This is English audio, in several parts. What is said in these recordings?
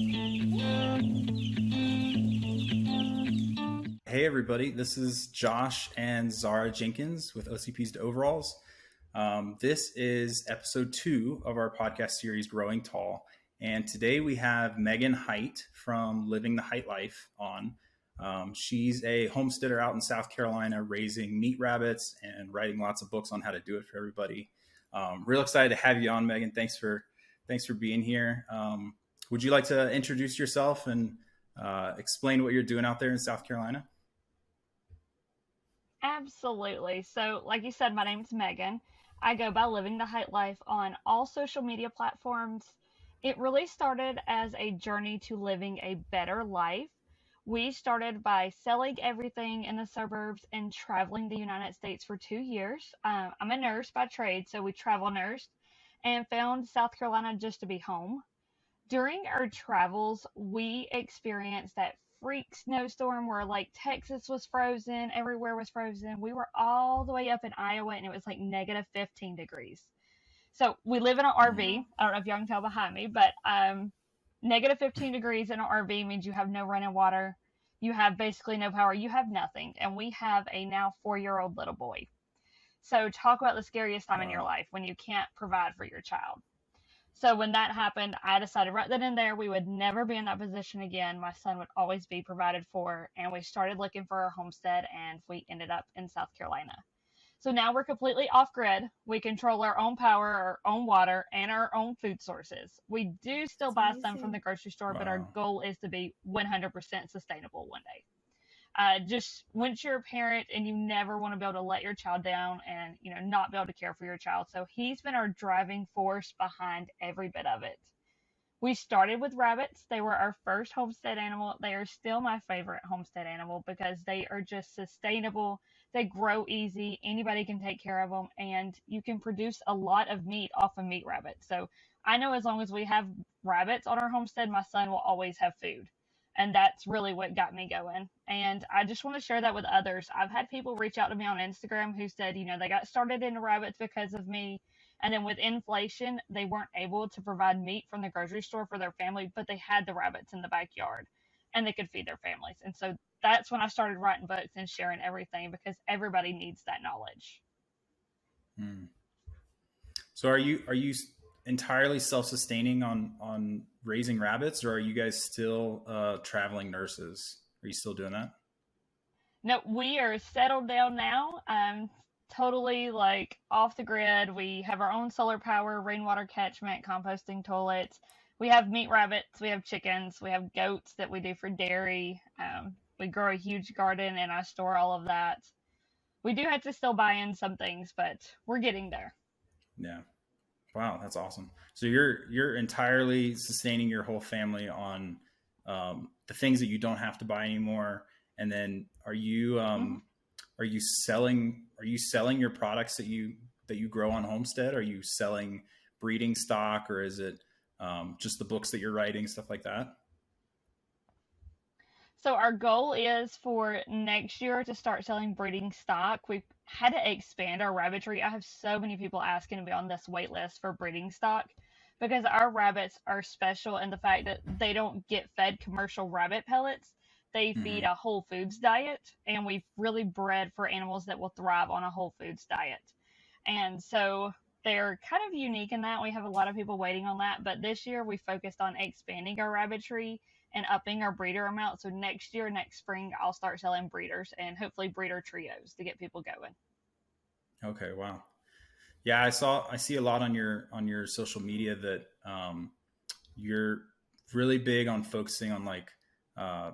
Hey everybody, this is Josh and Zara Jenkins with OCPs to Overalls. This is Ep.2 of our podcast series, Growing Tall. And today we have Megan Hight from LivingTheHightLife on. She's a homesteader out in South Carolina, raising meat rabbits and writing lots of books on how to do it for everybody. Real excited to have you on, Megan. Thanks for being here. Would you like to introduce yourself and explain what you're doing out there in South Carolina? Absolutely. So, like you said, my name's Megan. I go by Living the Height Life on all social media platforms. It really started as a journey to living a better life. We started by selling everything in the suburbs and traveling the United States for 2 years. I'm a nurse by trade, so we travel nursed and found South Carolina just to be home. During our travels, we experienced that freak snowstorm where like Texas was frozen, everywhere was frozen. We were all the way up in Iowa and it was like negative 15 degrees. So we live in an Mm. RV. I don't know if y'all can tell behind me, but negative 15 degrees in an RV means you have no running water. You have basically no power. You have nothing. And we have a now 4-year-old little boy. So talk about the scariest time in your Wow. life when you can't provide for your child. So when that happened, I decided right then and there we would never be in that position again. My son would always be provided for, and we started looking for a homestead, and we ended up in South Carolina. So now we're completely off grid. We control our own power, our own water, and our own food sources. We do still It's buy some from the amazing. grocery store, but our Wow. goal is to be 100% sustainable one day. Just once you're a parent and you never want to be able to let your child down and not be able to care for your child, so he's been our driving force behind every bit of it. We started with rabbits. They were our first homestead animal. They are still my favorite homestead animal because they are just sustainable. They grow easy. Anybody can take care of them, and you can produce a lot of meat off of meat rabbits. So I know as long as we have rabbits on our homestead, my son will always have food. And that's really what got me going. And I just want to share that with others. I've had people reach out to me on Instagram who said, they got started into rabbits because of me, and then with inflation, they weren't able to provide meat from the grocery store for their family, but they had the rabbits in the backyard and they could feed their families. And so that's when I started writing books and sharing everything because everybody needs that knowledge. Mm. So are you entirely self-sustaining on raising rabbits, or are you guys still traveling nurses? Are you still doing that? No, we are settled down now. Totally like off the grid. We have our own solar power, rainwater catchment, composting toilets. We have meat rabbits, we have chickens, we have goats that we do for dairy. We grow a huge garden and I store all of that. We do have to still buy in some things, but we're getting there. Yeah. Wow, that's awesome. So you're entirely sustaining your whole family on the things that you don't have to buy anymore. And then Hmm. are you selling your products that you grow on Homestead? Are you selling breeding stock, or is it just the books that you're writing, stuff like that? So our goal is for next year to start selling breeding stock. We've had to expand our rabbitry. I have so many people asking to be on this wait list for breeding stock because our rabbits are special in the fact that they don't get fed commercial rabbit pellets. They feed Hmm. a whole foods diet, and we've really bred for animals that will thrive on a whole foods diet. And so they're kind of unique in that we have a lot of people waiting on that. But this year we focused on expanding our rabbitry and upping our breeder amount. So next year, next spring, I'll start selling breeders and hopefully breeder trios to get people going. Okay, wow. Yeah, I see a lot on your social media that you're really big on focusing on like uh,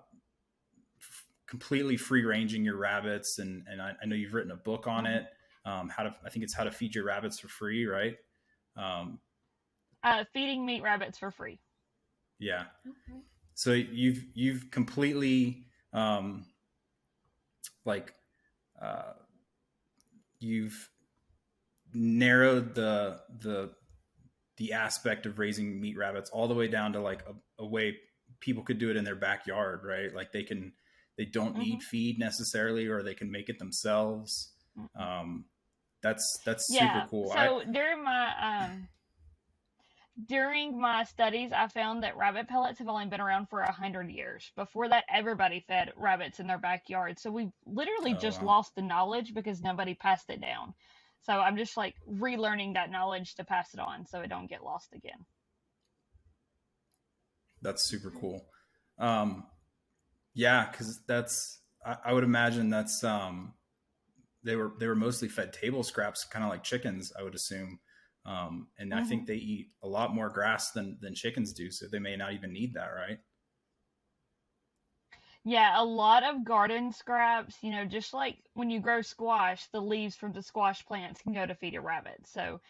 completely free ranging your rabbits, and I know you've written a book on Mhm. it. How to I think it's how to feed your rabbits for free, right? Um, Feeding meat rabbits for free. yeah. Okay. So you've completely like uh, you've narrowed the aspect of raising meat rabbits all the way down to like a way people could do it in their backyard, right? Like they don't need Hmm. feed necessarily, or they can make it themselves. Um, that's super Yeah. cool. I So during my During my studies, I found that rabbit pellets have only been around for 100 years. Before that, everybody fed rabbits in their backyard. So we've literally Oh just wow, lost the knowledge because nobody passed it down. So I'm just like relearning that knowledge to pass it on so it don't get lost again. that's super cool. Um, yeah, because I would imagine that's they were mostly fed table scraps, kind of like chickens, I would assume. And I think Hmm. they eat a lot more grass than chickens do, so they may not even need that, right? Yeah, a lot of garden scraps, just like when you grow squash, the leaves from the squash plants can go to feed a rabbit. So,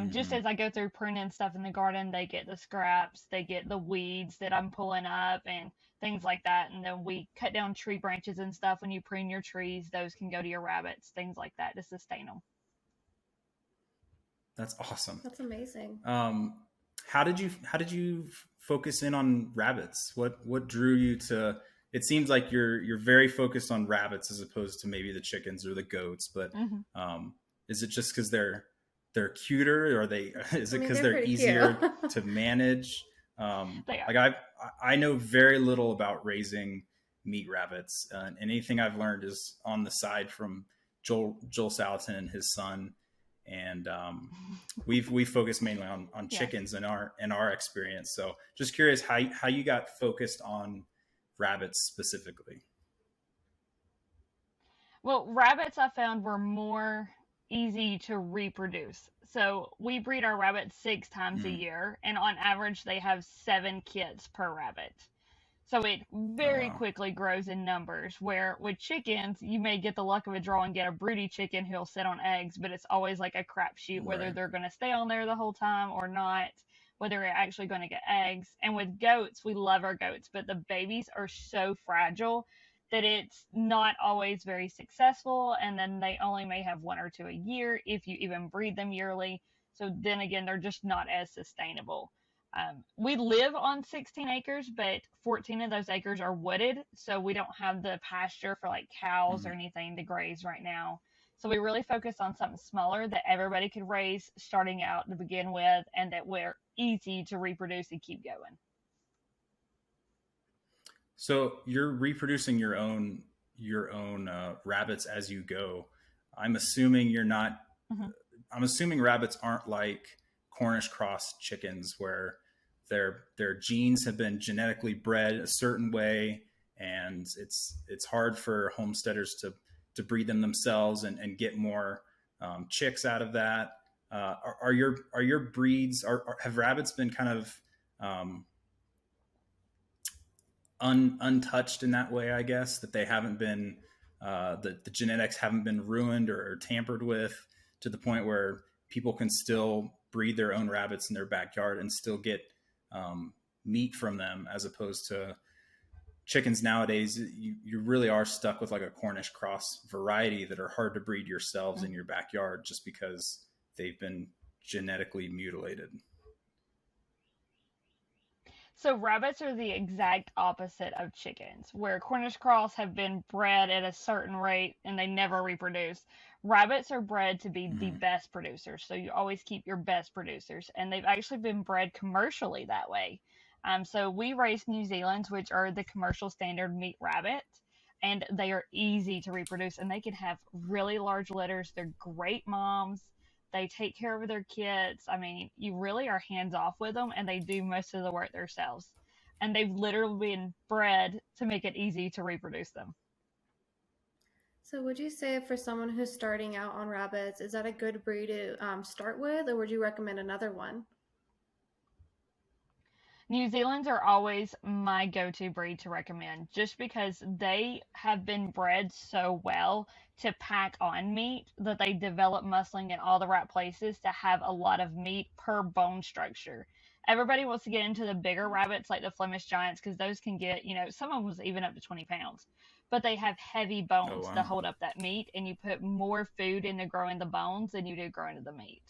just Hmm. as I go through pruning stuff in the garden, they get the scraps, they get the weeds that I'm pulling up and things like that. And then we cut down tree branches and stuff. When you prune your trees, those can go to your rabbits, things like that to sustain them. That's awesome. That's amazing. Um, how did you focus in on rabbits? What drew you to? It seems like you're very focused on rabbits as opposed to maybe the chickens or the goats. But Hmm. um, is it just because they're cuter, or they? Is I it mean, because they're they're pretty cute. easier to manage? They Like are. I know very little about raising meat rabbits, and anything I've learned is on the side from Joel Salatin and his son, and we focus mainly on Yes. chickens in our experience. So just curious how you got focused on rabbits specifically. Well, rabbits I found were more easy to reproduce. So we breed our rabbits 6 times a Mm. year, and on average, they have 7 kids per rabbit. So it Oh very wow. quickly grows in numbers. Where with chickens, you may get the luck of a draw and get a broody chicken who'll sit on eggs, but it's always like a crapshoot whether Right. they're going to stay on there the whole time or not, whether they're actually going to get eggs. And with goats, we love our goats, but the babies are so fragile that it's not always very successful. And then they only may have one or two a year if you even breed them yearly. So then again, they're just not as sustainable. We live on 16 acres, but 14 of those acres are wooded, so we don't have the pasture for like cows or Mm. anything to graze right now. So we really focus on something smaller that everybody could raise starting out to begin with, and that we're easy to reproduce and keep going. So you're reproducing your own rabbits as you go. I'm assuming you're not. Hmm. I'm assuming rabbits aren't like Cornish cross chickens where their genes have been genetically bred a certain way, and it's hard for homesteaders to breed them themselves and get more chicks out of that. Are your breeds have rabbits been kind of untouched in that way? I guess that they haven't been the genetics haven't been ruined or tampered with to the point where people can still breed their own rabbits in their backyard and still get meat from them, as opposed to chickens nowadays. You really are stuck with like a Cornish cross variety that are hard to breed yourselves in your backyard just because they've been genetically mutilated. So rabbits are the exact opposite of chickens, where Cornish cross have been bred at a certain rate and they never reproduce. Rabbits are bred to be the Mm-hmm. best producers, so you always keep your best producers, and they've actually been bred commercially that way. So we raise New Zealand's, which are the commercial standard meat rabbit, and they are easy to reproduce, and they can have really large litters. They're great moms. They take care of their kids. I mean, you really are hands off with them, and they do most of the work themselves. And they've literally been bred to make it easy to reproduce them. So, would you say for someone who's starting out on rabbits, is that a good breed to start with, or would you recommend another one? New Zealand's are always my go to breed to recommend just because they have been bred so well to pack on meat that they develop muscling in all the right places to have a lot of meat per bone structure. Everybody wants to get into the bigger rabbits like the Flemish Giants because those can get, some of them even up to 20 pounds. But they have heavy Oh bones to wow. hold up that meat, and you put more food into growing the bones than you do growing the meat.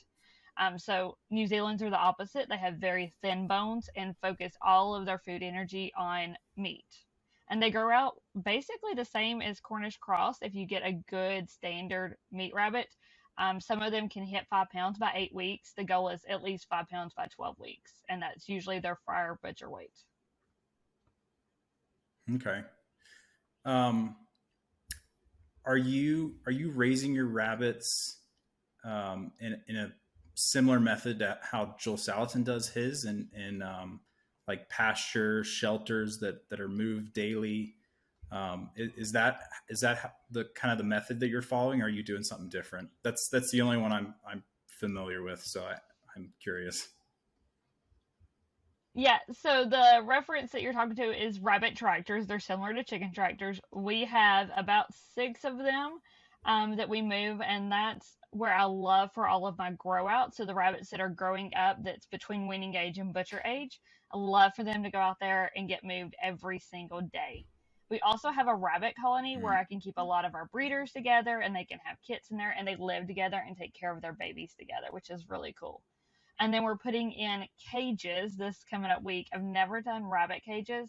So New Zealanders are the opposite. They have very thin bones and focus all of their food energy on meat. And they grow out basically the same as Cornish cross if you get a good standard meat rabbit. Some of them can hit 5 pounds by 8 weeks. The goal is at least 5 pounds by 12 weeks, and that's usually their fryer butcher weight. Okay. Um, are you raising your rabbits in a similar method to how Joel Salatin does his, in like pasture shelters that are moved daily? Is that the kind of the method that you're following? Or are you doing something different? That's the only one I'm familiar with, so I'm curious. Yeah, so the reference that you're talking to is rabbit tractors. They're similar to chicken tractors. We have about 6 of them that we move, and that's where I love for all of my grow out. So the rabbits that are growing up, that's between weaning age and butcher age, I love for them to go out there and get moved every single day. We also have a rabbit colony where Mm. I can keep a lot of our breeders together, and they can have kits in there, and they live together and take care of their babies together, which is really cool. And then we're putting in cages this coming up week. I've never done rabbit cages,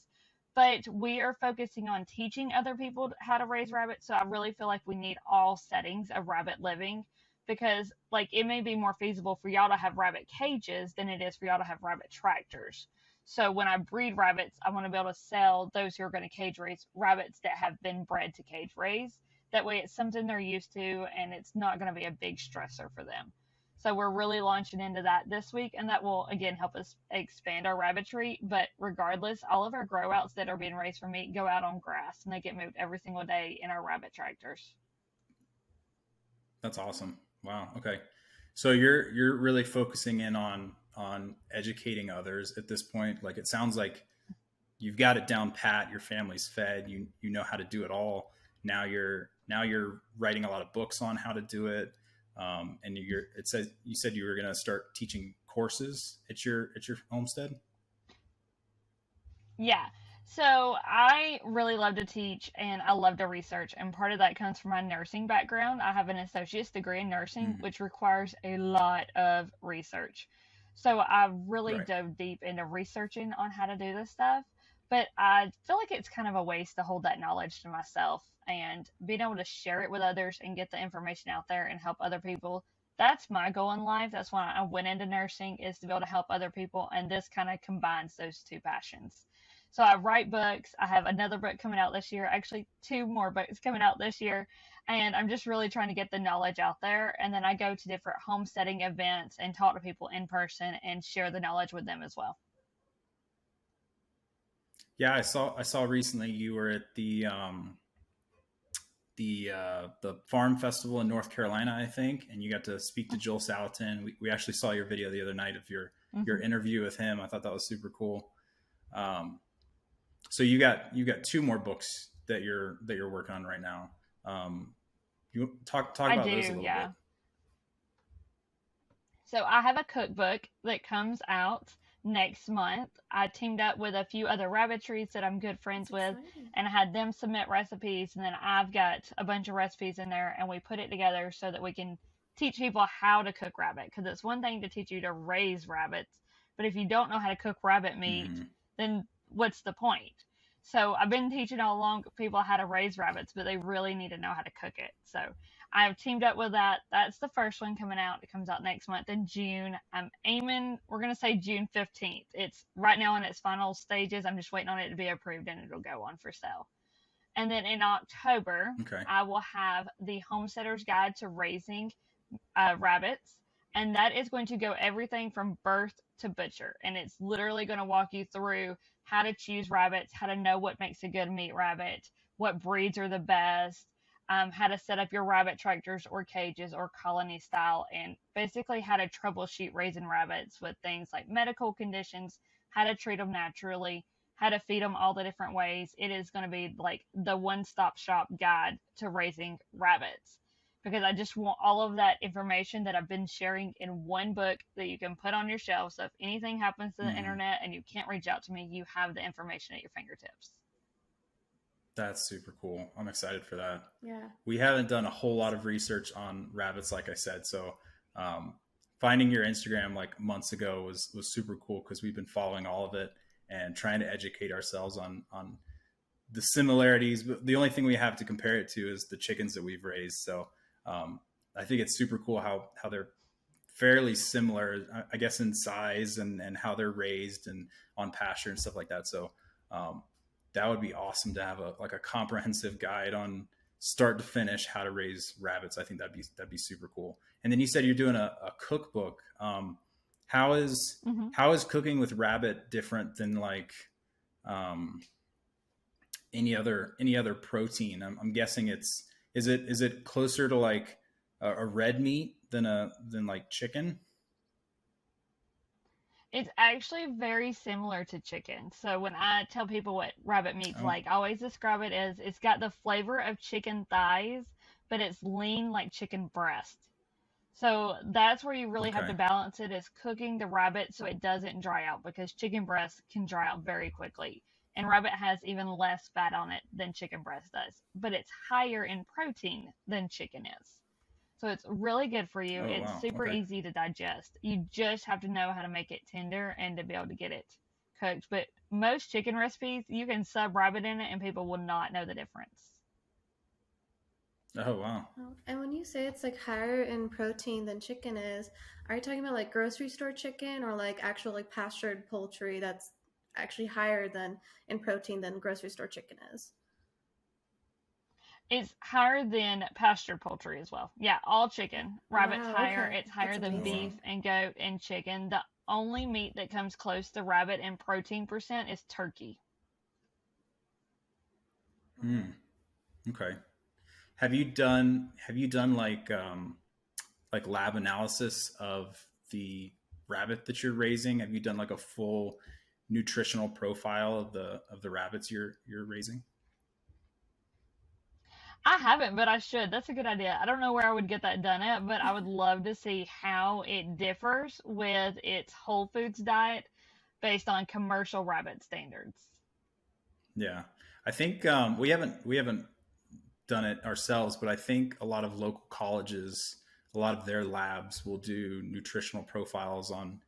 but we are focusing on teaching other people how to raise rabbits. So I really feel like we need all settings of rabbit living, because like it may be more feasible for y'all to have rabbit cages than it is for y'all to have rabbit tractors. So when I breed rabbits, I want to be able to sell those who are going to cage raise rabbits that have been bred to cage raise. That way it's something they're used to and it's not going to be a big stressor for them. So we're really launching into that this week, and that will again help us expand our rabbitry. But regardless, all of our grow outs that are being raised for meat go out on grass, and they get moved every single day in our rabbit tractors. That's awesome. Wow. Okay. So you're really focusing in on educating others at this point. Like, it sounds like you've got it down pat. Your family's fed. You know how to do it all. Now you're writing a lot of books on how to do it. And you said you were going to start teaching courses at your homestead. Yeah. So I really love to teach and I love to research. And part of that comes from my nursing background. I have an associate's degree in nursing, Mm. which requires a lot of research. So I really Right. dove deep into researching on how to do this stuff. But I feel like it's kind of a waste to hold that knowledge to myself, and being able to share it with others and get the information out there and help other people. That's my goal in life. That's why I went into nursing, is to be able to help other people. And this kind of combines those two passions. So I write books. I have another book coming out this year, actually 2 more books coming out this year. And I'm just really trying to get the knowledge out there. And then I go to different homesteading events and talk to people in person and share the knowledge with them as well. Yeah, I saw recently you were at the farm festival in North Carolina, I think, and you got to speak to Joel Salatin. We actually saw your video the other night of your Mm-hmm. interview with him. I thought that was super cool. Um, so you got 2 more books that you're working on right now. You talk I about those a do, little bit. yeah. So I have a cookbook that comes out next month. I teamed up with a few other rabbitries that I'm good friends That's with, exciting. and I had them submit recipes, and then I've got a bunch of recipes in there, and we put it together so that we can teach people how to cook rabbit. Because it's one thing to teach you to raise rabbits, but if you don't know how to cook rabbit meat, Hmm. then what's the point? So I've been teaching all along people how to raise rabbits, but they really need to know how to cook it. So I've teamed up with that. That's the first one coming out. It comes out next month in June. I'm aiming, we're going to say June 15th. It's right now in its final stages. I'm just waiting on it to be approved and it'll go on for sale. And then in October, Okay. I will have the Homesteader's Guide to Raising Rabbits. And that is going to go everything from birth to butcher. And it's literally going to walk you through how to choose rabbits, how to know what makes a good meat rabbit, what breeds are the best, how to set up your rabbit tractors or cages or colony style, and basically how to troubleshoot raising rabbits with things like medical conditions, how to treat them naturally, how to feed them all the different ways. It is going to be like the one stop shop guide to raising rabbits, because I just want all of that information that I've been sharing in one book that you can put on your shelf. So if anything happens to the Hmm. internet and you can't reach out to me, you have the information at your fingertips. That's super cool. I'm excited for that. Yeah. We haven't done a whole lot of research on rabbits, like I said. So um, finding your Instagram like months ago was super cool, because we've been following all of it and trying to educate ourselves on the similarities. But the only thing we have to compare it to is the chickens that we've raised. So I think it's super cool how they're fairly similar, I guess, in size and how they're raised and on pasture and stuff like that. So um, that would be awesome to have a comprehensive guide on start to finish how to raise rabbits. I think that'd be super cool. And then you said you're doing a cookbook. How is Hmm. how is cooking with rabbit different than like um, any other protein? I'm guessing is it closer to like a red meat than like chicken? It's actually very similar to chicken. So when I tell people what rabbit meat's Oh, like, I always describe it as it's got the flavor of chicken thighs, but it's lean like chicken breast. So that's where you really have okay. to balance it is cooking the rabbit so it doesn't dry out because chicken breast can dry out very quickly. And rabbit has even less fat on it than chicken breast does, but it's higher in protein than chicken is. So it's really good for you. Oh It's wow. super Okay. easy to digest. You just have to know how to make it tender and to be able to get it cooked. But most chicken recipes, you can sub rabbit in it and people will not know the difference. Oh wow. Oh, and when you say it's like higher in protein than chicken is, are you talking about like grocery store chicken or like actual like pastured poultry that's actually higher than in protein than grocery store chicken is? It's higher than pastured poultry as well. Yeah, all chicken. Rabbit's Wow, higher. okay. It's higher That's than Oh wow. beef amazing. and goat and chicken. The only meat that comes close to rabbit in protein percent is turkey. Wow. Hmm. Okay. Have you done like lab analysis of the rabbit that you're raising? Have you done like a full nutritional profile of the rabbits you're raising? I haven't, but I should. That's a good idea. I don't know where I would get that done at, but I would love to see how it differs with its whole foods diet based on commercial rabbit standards. Yeah. I think we haven't done it ourselves, but I think a lot of local colleges, a lot of their labs will do nutritional profiles on.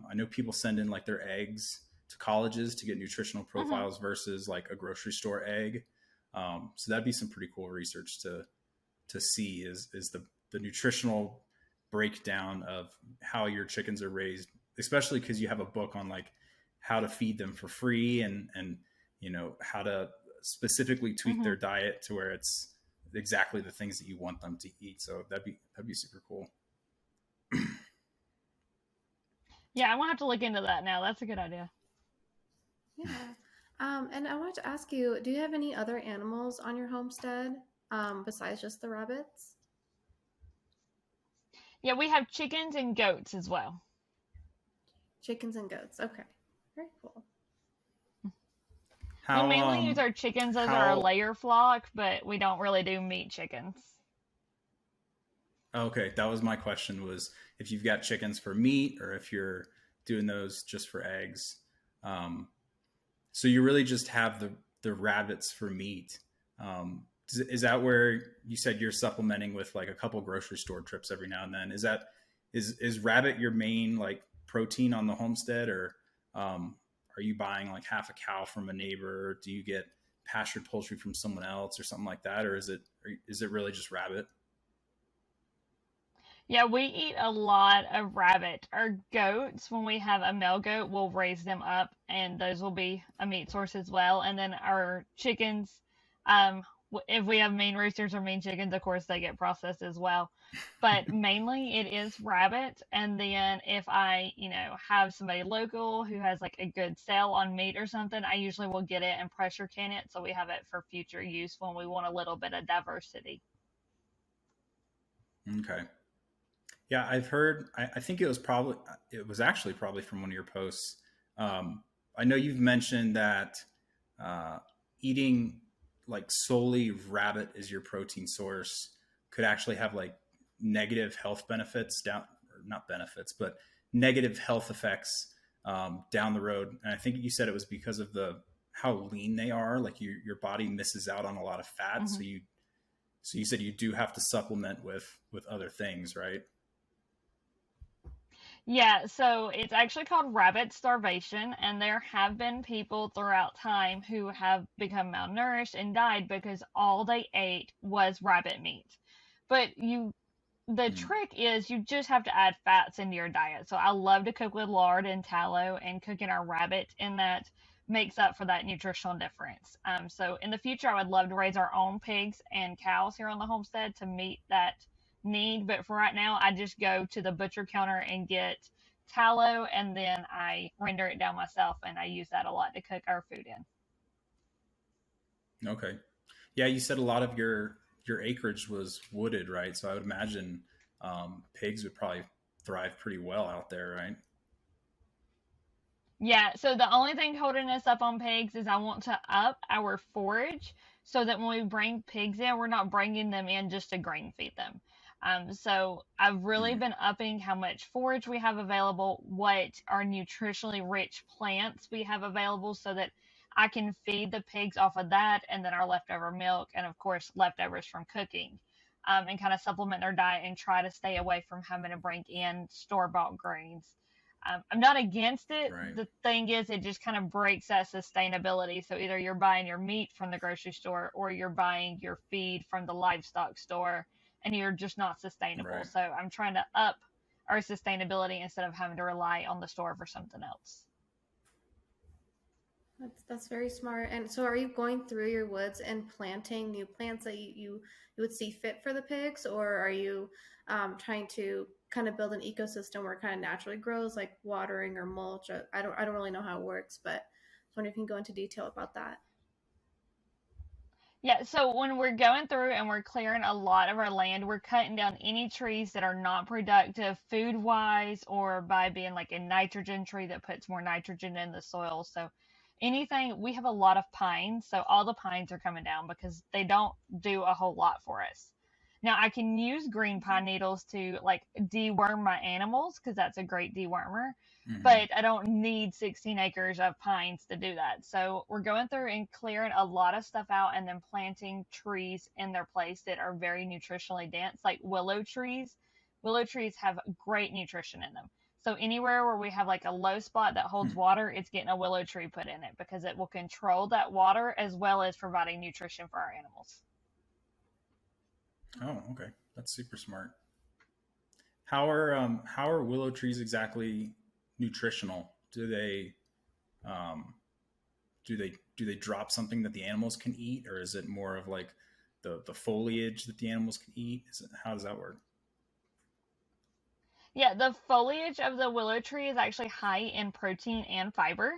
I know people send in like their eggs to colleges to get nutritional Hmm. profiles versus like a grocery store egg. So that'd be some pretty cool research to see is the nutritional breakdown of how your chickens are raised, especially because you have a book on like how to feed them for free and how to specifically tweak Hmm. their diet to where it's exactly the things that you want them to eat. So that'd be super cool. Yeah, I'm gonna have to look into that now. That's a good idea. Yeah. And I wanted to ask you, do you have any other animals on your homestead besides just the rabbits? Yeah, we have chickens and goats as well. Chickens and goats. Okay. Very cool. We How mainly use our chickens as our how layer flock, but we don't really do meat chickens. okay, that was my question, was if you've got chickens for meat or if you're doing those just for eggs. Um, So you really just have the rabbits for meat. Is that where you said you're supplementing with like a couple grocery store trips every now and then? Is rabbit your main like protein on the homestead, or are you buying like half a cow from a neighbor? Or do you get pastured poultry from someone else or something like that, or is it really just rabbit? Yeah, we eat a lot of rabbit. Our goats, when we have a male goat, we'll raise them up, and those will be a meat source as well. And then our chickens, if we have mean roosters or mean chickens, of course they get processed as well. But mainly it is rabbit. And then if I, have somebody local who has like a good sale on meat or something, I usually will get it and pressure can it so we have it for future use when we want a little bit of diversity. Okay. Yeah, I've heard. I think it was actually probably from one of your posts. Um, I know you've mentioned that uh, eating like solely rabbit as your protein source could actually have like negative health benefits down, or not benefits, but negative health effects down the road. And I think you said it was because of the how lean they are. Like your body misses out on a lot of fat, Mm-hmm. so you said you do have to supplement with other things, right? Yeah, so it's actually called rabbit starvation, and there have been people throughout time who have become malnourished and died because all they ate was rabbit meat. But the trick is you just have to add fats into your diet. So I love to cook with lard and tallow, and cooking our rabbit in that makes up for that nutritional difference. So in the future, I would love to raise our own pigs and cows here on the homestead to meet that need. But for right now, I just go to the butcher counter and get tallow, and then I render it down myself, and I use that a lot to cook our food in. Okay. Yeah, you said a lot of your acreage was wooded, right? So I would imagine pigs would probably thrive pretty well out there, right? Yeah, so the only thing holding us up on pigs is I want to up our forage so that when we bring pigs in, we're not bringing them in just to grain feed them. So I've really Mm, been upping how much forage we have available, what our nutritionally rich plants we have available, so that I can feed the pigs off of that, and then our leftover milk, and of course leftovers from cooking, and kind of supplement their diet and try to stay away from having to bring in store-bought grains. I'm not against it. right. The thing is, it just kind of breaks that sustainability. So either you're buying your meat from the grocery store, or you're buying your feed from the livestock store, and you're just not sustainable. Right. So I'm trying to up our sustainability instead of having to rely on the store for something else. That's very smart. And so, are you going through your woods and planting new plants that you would see fit for the pigs, or are you trying to kind of build an ecosystem where it kind of naturally grows, like watering or mulch? I don't really know how it works, but I was wondering if you can go into detail about that. Yeah, so when we're going through and we're clearing a lot of our land, we're cutting down any trees that are not productive food wise, or by being like a nitrogen tree that puts more nitrogen in the soil. So anything, we have a lot of pines, so all the pines are coming down because they don't do a whole lot for us. Now I can use green pine needles to like deworm my animals because that's a great dewormer, Hmm. but I don't need 16 acres of pines to do that. So we're going through and clearing a lot of stuff out, and then planting trees in their place that are very nutritionally dense, like willow trees. Willow trees have great nutrition in them. So anywhere where we have like a low spot that holds water, it's getting a willow tree put in it because it will control that water as well as providing nutrition for our animals. Oh, okay. That's super smart. How are willow trees exactly nutritional? Um, do they drop something that the animals can eat, or is it more of like the foliage that the animals can eat? How does that work? Yeah, the foliage of the willow tree is actually high in protein and fiber.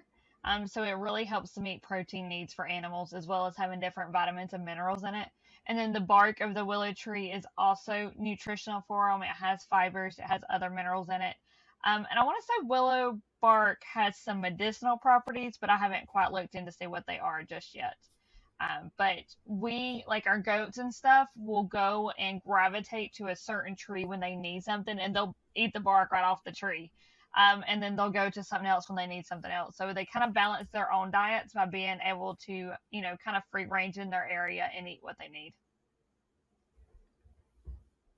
So it really helps to meet protein needs for animals as well as having different vitamins and minerals in it. And then the bark of the willow tree is also nutritional for them. It has fibers, it has other minerals in it. And I want to say willow bark has some medicinal properties, but I haven't quite looked in to see what they are just yet. But we, like our goats and stuff, will go and gravitate to a certain tree when they need something, and they'll eat the bark right off the tree. And then they'll go to something else when they need something else. So they kind of balance their own diets by being able to, kind of free range in their area and eat what they need.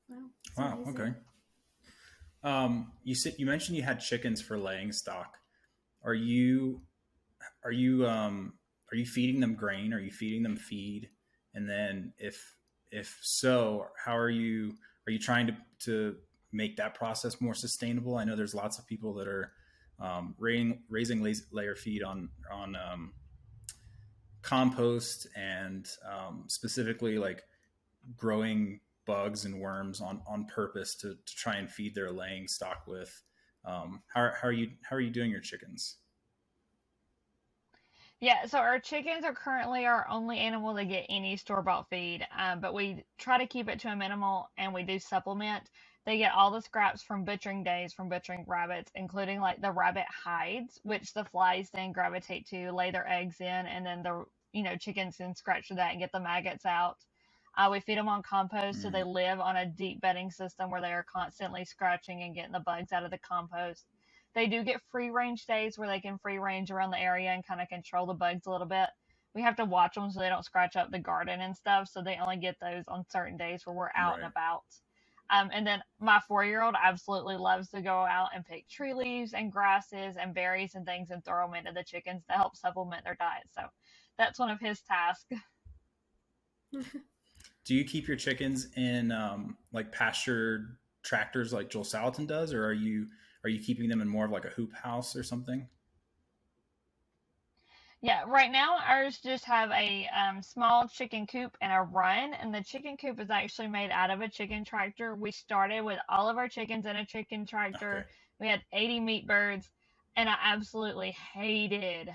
Wow, that's Wow. Okay. amazing. You mentioned you had chickens for laying stock. Are you are you are you feeding them grain? Are you feeding them feed? And then if so, how are you trying to make that process more sustainable? I know there's lots of people that are raising layer feed on compost and specifically like growing bugs and worms on purpose to try and feed their laying stock with. How are you doing your chickens? Yeah, so our chickens are currently our only animal that get any store-bought feed, but we try to keep it to a minimal, and we do supplement. They get all the scraps from butchering days from butchering rabbits, including like the rabbit hides, which the flies then gravitate to, lay their eggs in, and then the chickens can scratch that and get the maggots out. We feed them on compost, so they Mm, live on a deep bedding system where they are constantly scratching and getting the bugs out of the compost. They do get free range days where they can free range around the area and kind of control the bugs a little bit. We have to watch them so they don't scratch up the garden and stuff. So they only get those on certain days where we're out and right. about. And then my 4-year-old absolutely loves to go out and pick tree leaves and grasses and berries and things and throw them into the chickens to help supplement their diet. So that's one of his tasks. do you keep your chickens in like pastured tractors like Joel Salatin does, or are you keeping them in more of like a hoop house or something? Yeah, right now ours just have a small chicken coop and a run, and the chicken coop is actually made out of a chicken tractor. We started with all of our chickens in a chicken Okay. tractor. We had 80 meat birds, and I absolutely hated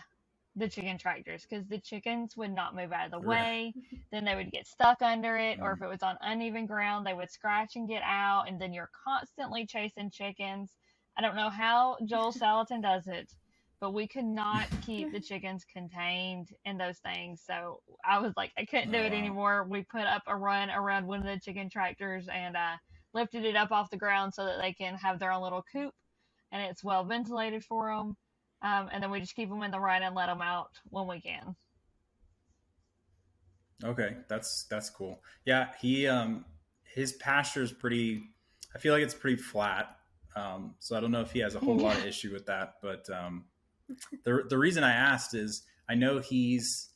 the chicken tractors because the chickens would not move out of the Right. way. Then they would get stuck under it, or if Mm. it was on uneven ground, they would scratch and get out, and then you're constantly chasing chickens. I don't know how Joel Salatin does it, but we could not keep the chickens contained in those things. So I was like, I couldn't do Oh it wow. anymore. We put up a run around one of the chicken tractors and lifted it up off the ground so that they can have their own little coop, and it's well ventilated for them. And then we just keep them in the run and let them out when we can. Okay, that's cool. Yeah, he his pasture is pretty. I feel like it's pretty flat. So I don't know if he has a whole lot of Yeah. issue with that. But the reason I asked is I know he's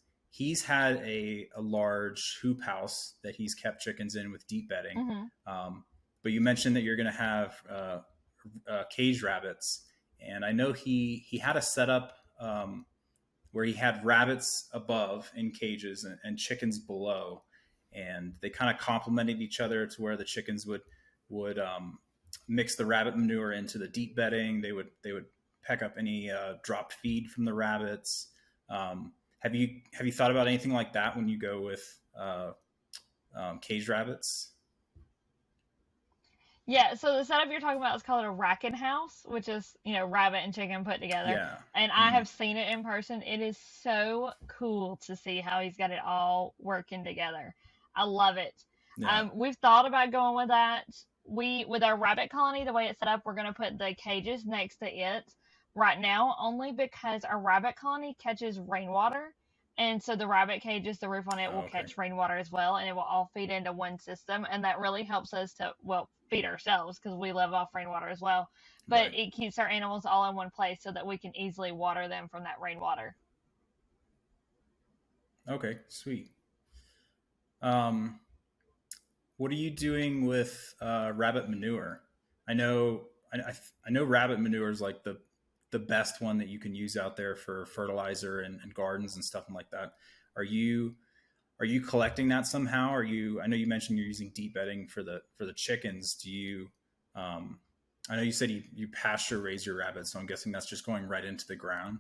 had a large hoop house that he's kept chickens in with deep bedding. Hmm. But you mentioned that you're going to have cage rabbits, and I know he had a setup. Where he had rabbits above in cages and chickens below, and they kind of complemented each other to where the chickens would mix the rabbit manure into the deep bedding. They would peck up any dropped feed from the rabbits. Have you thought about anything like that when you go with cage rabbits? Yeah, so the setup you're talking about is called a racket house, which is, rabbit and chicken put together. Yeah. And I Hmm. have seen it in person. It is so cool to see how he's got it all working together. I love it. Yeah. We've thought about going with that. With our rabbit colony, the way it's set up, we're going to put the cages next to it right now, only because our rabbit colony catches rainwater. And so the rabbit cages, the roof on it will Oh, okay. catch rainwater as well, and it will all feed into one system. And that really helps us to, well, feed ourselves because we live off rainwater as well. But Right. it keeps our animals all in one place so that we can easily water them from that rainwater. Okay. Sweet. Um, What are you doing with rabbit manure? I know I know rabbit manure is like the best one that you can use out there for fertilizer and gardens and stuff like that. Are you are you collecting that somehow? Are you? I know you mentioned you're using deep bedding for the chickens. Do you? Um, I know you said you pasture raise your rabbits, so I'm guessing that's just going right into the ground.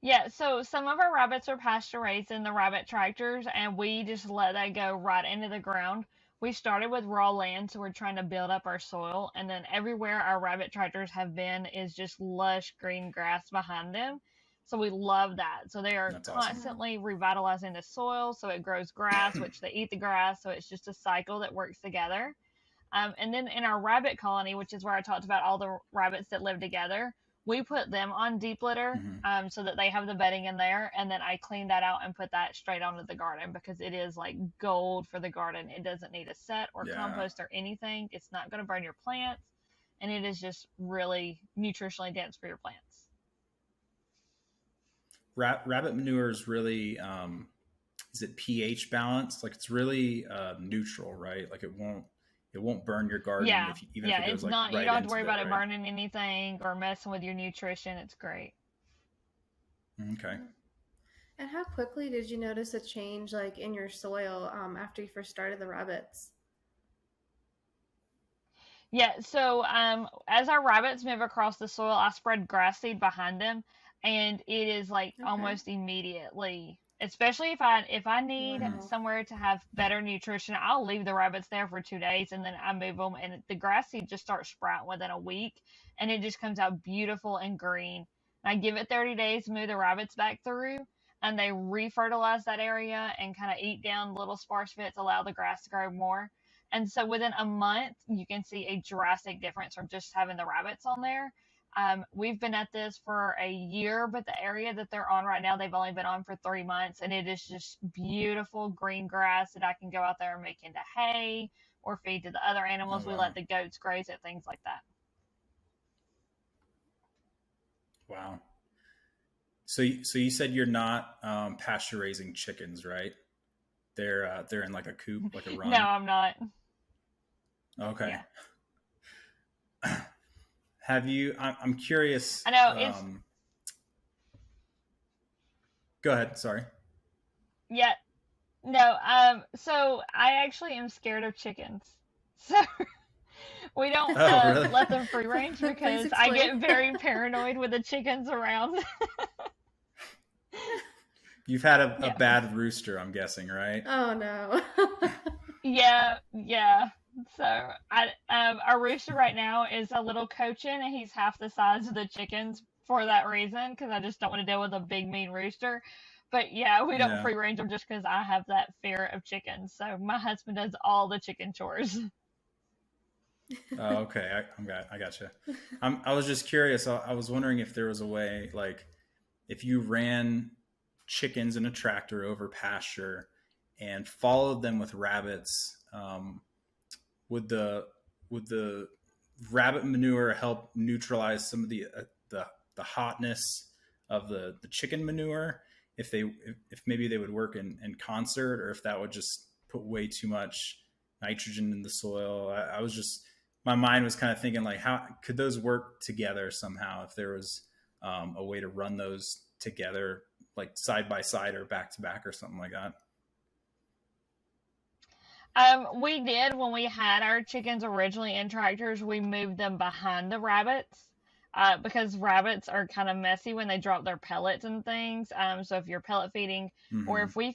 Yeah, so some of our rabbits are pasture raised in the rabbit tractors, and we just let that go right into the ground. We started with raw land, so we're trying to build up our soil, and then everywhere our rabbit tractors have been is just lush green grass behind them. So we love that. So they are That's awesome. Wow. constantly revitalizing the soil, so it grows grass, which they eat the grass, so it's just a cycle that works together. And then in our rabbit colony, which is where I talked about all the rabbits that live together, we put them on deep litter Hmm. so that they have the bedding in there. And then I clean that out and put that straight onto the garden because it is like gold for the garden. It doesn't need a set or Yeah. compost or anything. It's not going to burn your plants. And it is just really nutritionally dense for your plants. Rabbit manure is really is it pH balance? Like it's really neutral, right? Like it won't burn your garden Yeah. if even if Yeah. it goes It's like not, you right don't have to into worry there, about it right? burning anything or messing with your nutrition. It's great. Okay. And how quickly did you notice a change like in your soil after you first started the rabbits? Yeah, so as our rabbits move across the soil, I spread grass seed behind them, and it is like Okay. almost immediately. Especially if I need Hmm. Wow. somewhere to have better nutrition, I'll leave the rabbits there for 2 days, and then I move them, and the grass seed just starts sprouting within a week, and it just comes out beautiful and green. And I give it 30 days to move the rabbits back through, and they refertilize that area and kind of eat down little sparse bits, allow the grass to grow more. And so within a month, you can see a drastic difference from just having the rabbits on there. We've been at this for a year, but the area that they're on right now, they've only been on for 3 months, and it is just beautiful green grass that I can go out there and make into hay or feed to the other Oh animals. We wow. let the goats graze it, things like that. Wow. So you said you're not pasture raising chickens, right? they're in like a coop, like a run? No, I'm not. Okay. Yeah. Have you? I'm curious. I know it's Go ahead. Sorry. yeah. No, so I actually am scared of chickens. So we don't Oh, really? let them free range Please because I explain. get very paranoid with the chickens around. You've had a Yeah. bad rooster, I'm guessing, right? Oh no. Yeah, yeah. So our rooster right now is a little cochin, and he's half the size of the chickens for that reason, because I just don't want to deal with a big mean rooster. But yeah, we don't Yeah. free range them just because I have that fear of chickens. So my husband does all the chicken chores. Oh, okay. I gotcha. I was just curious. I was wondering if there was a way, like, if you ran chickens in a tractor over pasture and followed them with rabbits, would the rabbit manure help neutralize some of the hotness of the chicken manure? If maybe they would work in concert, or if that would just put way too much nitrogen in the soil. I was just, my mind was kind of thinking like, how could those work together somehow if there was a way to run those together, like side by side or back to back or something like that. We did when we had our chickens originally in tractors, we moved them behind the rabbits. Because rabbits are kind of messy when they drop their pellets and things. So if you're pellet feeding, or Mm-hmm. if we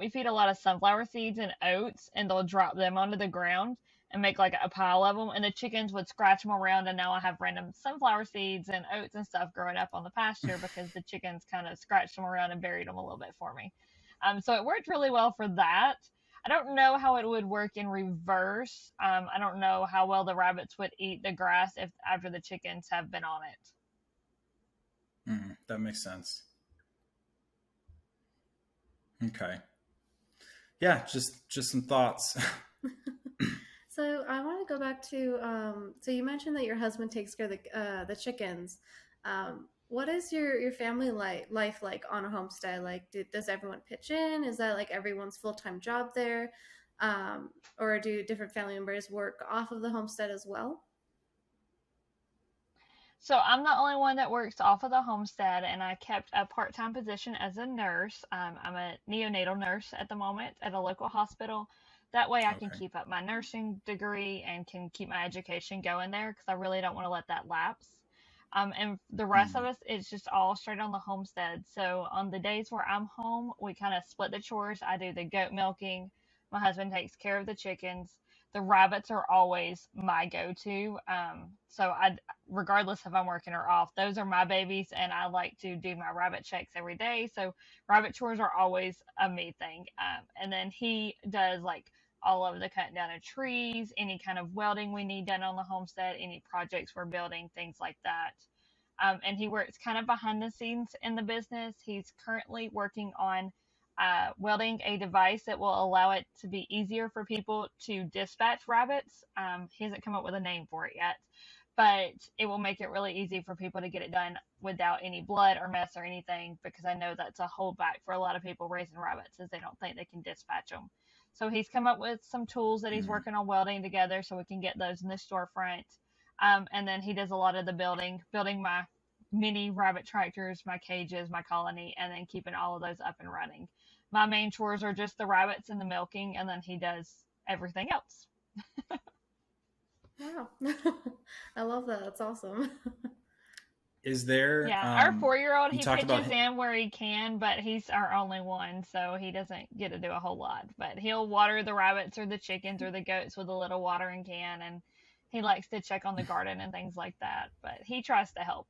feed a lot of sunflower seeds and oats, and they'll drop them onto the ground and make like a pile of them, and the chickens would scratch them around. And now I have random sunflower seeds and oats and stuff growing up on the pasture because the chickens kind of scratched them around and buried them a little bit for me. So it worked really well for that. I don't know how it would work in reverse. I don't know how well the rabbits would eat the grass if after the chickens have been on it. That makes sense. Okay. Yeah, just some thoughts. So I want to go back to so you mentioned that your husband takes care of the chickens. What is your family life like on a homestead? Like, does everyone pitch in? Is that like everyone's full-time job there, or do different family members work off of the homestead as well? So I'm the only one that works off of the homestead, and I kept a part-time position as a nurse. I'm a neonatal nurse at the moment at a local hospital. That way I can Okay. keep up my nursing degree and can keep my education going there because I really don't want to let that lapse. And the rest of Mm. us, it's just all straight on the homestead. So on the days where I'm home, we kind of split the chores. I do the goat milking. My husband takes care of the chickens. The rabbits are always my go-to. So regardless if I'm working or off, those are my babies, and I like to do my rabbit checks every day. So rabbit chores are always a me thing. And then he does like all of the cutting down of trees, any kind of welding we need done on the homestead, any projects we're building, things like that. And he works kind of behind the scenes in the business. He's currently working on welding a device that will allow it to be easier for people to dispatch rabbits. He hasn't come up with a name for it yet, but it will make it really easy for people to get it done without any blood or mess or anything, because I know that's a holdback for a lot of people raising rabbits, is they don't think they can dispatch them. So he's come up with some tools that he's Mm. working on welding together so we can get those in the storefront. And then he does a lot of the building my mini rabbit tractors, my cages, my colony, and then keeping all of those up and running. My main chores are just the rabbits and the milking, and then he does everything else. Wow. I love that. That's awesome. Is there? Yeah, our 4-year-old, You he talked about. pitches in where he can, but he's our only one, so he doesn't get to do a whole lot. But he'll water the rabbits or the chickens or the goats with a little watering can, and he likes to check on the garden and things like that. But he tries to help.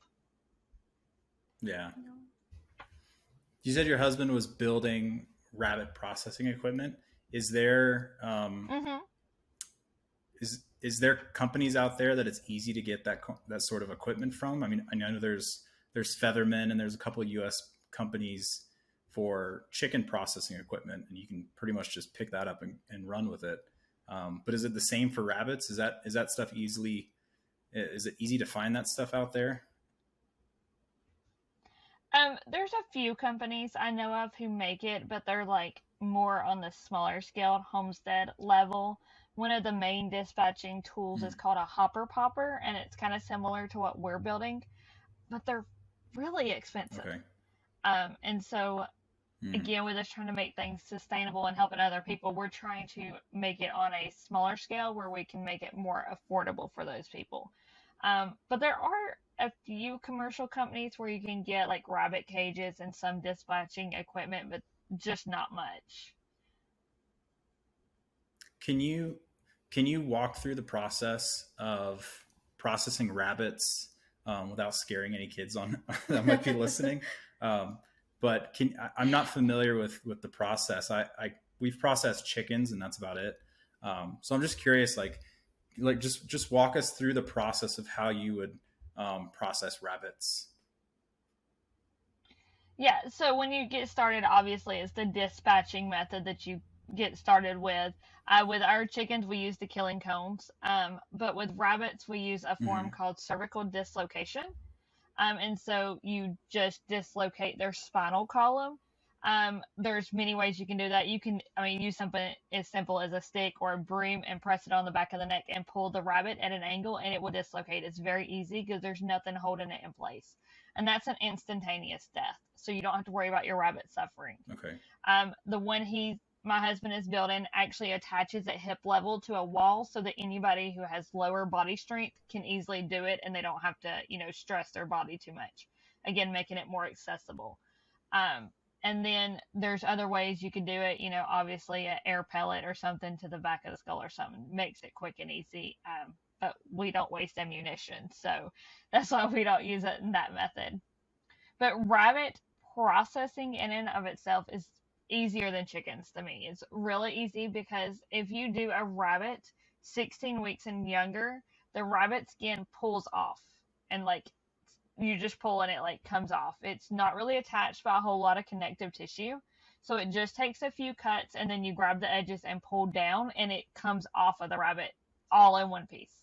Yeah. You said your husband was building rabbit processing equipment. Is there Hmm. is there companies out there that it's easy to get that sort of equipment from? I mean, I know there's Featherman, and there's a couple of U.S. companies for chicken processing equipment, and you can pretty much just pick that up and run with it. But is it the same for rabbits? Is that stuff easily? Is it easy to find that stuff out there? There's a few companies I know of who make it, but they're like more on the smaller scale homestead level. One of the main dispatching tools is Mm, called a hopper popper, and it's kind of similar to what we're building, but they're really expensive. okay. And so Mm, again, we're just trying to make things sustainable and helping other people. We're trying to make it on a smaller scale where we can make it more affordable for those people. But there are a few commercial companies where you can get like rabbit cages and some dispatching equipment, but just not much. can you can you walk through the process of processing rabbits without scaring any kids on that might be listening? Um, but I'm not familiar with the process. I we've processed chickens and that's about it. So I'm just curious, like just walk us through the process of how you would process rabbits. Yeah, so when you get started, obviously it's the dispatching method that you get started with. With our chickens, we use the killing cones, but with rabbits, we use a form Hmm. called cervical dislocation. And so you just dislocate their spinal column. There's many ways you can do that. You can, I mean, use something as simple as a stick or a broom and press it on the back of the neck and pull the rabbit at an angle and it will dislocate. It's very easy because there's nothing holding it in place. And that's an instantaneous death. So you don't have to worry about your rabbit suffering. Okay. The one my husband is building actually attaches at hip level to a wall so that anybody who has lower body strength can easily do it and they don't have to, stress their body too much. Again, making it more accessible. Um, and then there's other ways you can do it, obviously an air pellet or something to the back of the skull or something makes it quick and easy. But we don't waste ammunition. So that's why we don't use it in that method. But rabbit processing in and of itself is easier than chickens to me. It's really easy because if you do a rabbit 16 weeks and younger, the rabbit skin pulls off and like you just pull and it like comes off. It's not really attached by a whole lot of connective tissue. So it just takes a few cuts and then you grab the edges and pull down and it comes off of the rabbit all in one piece.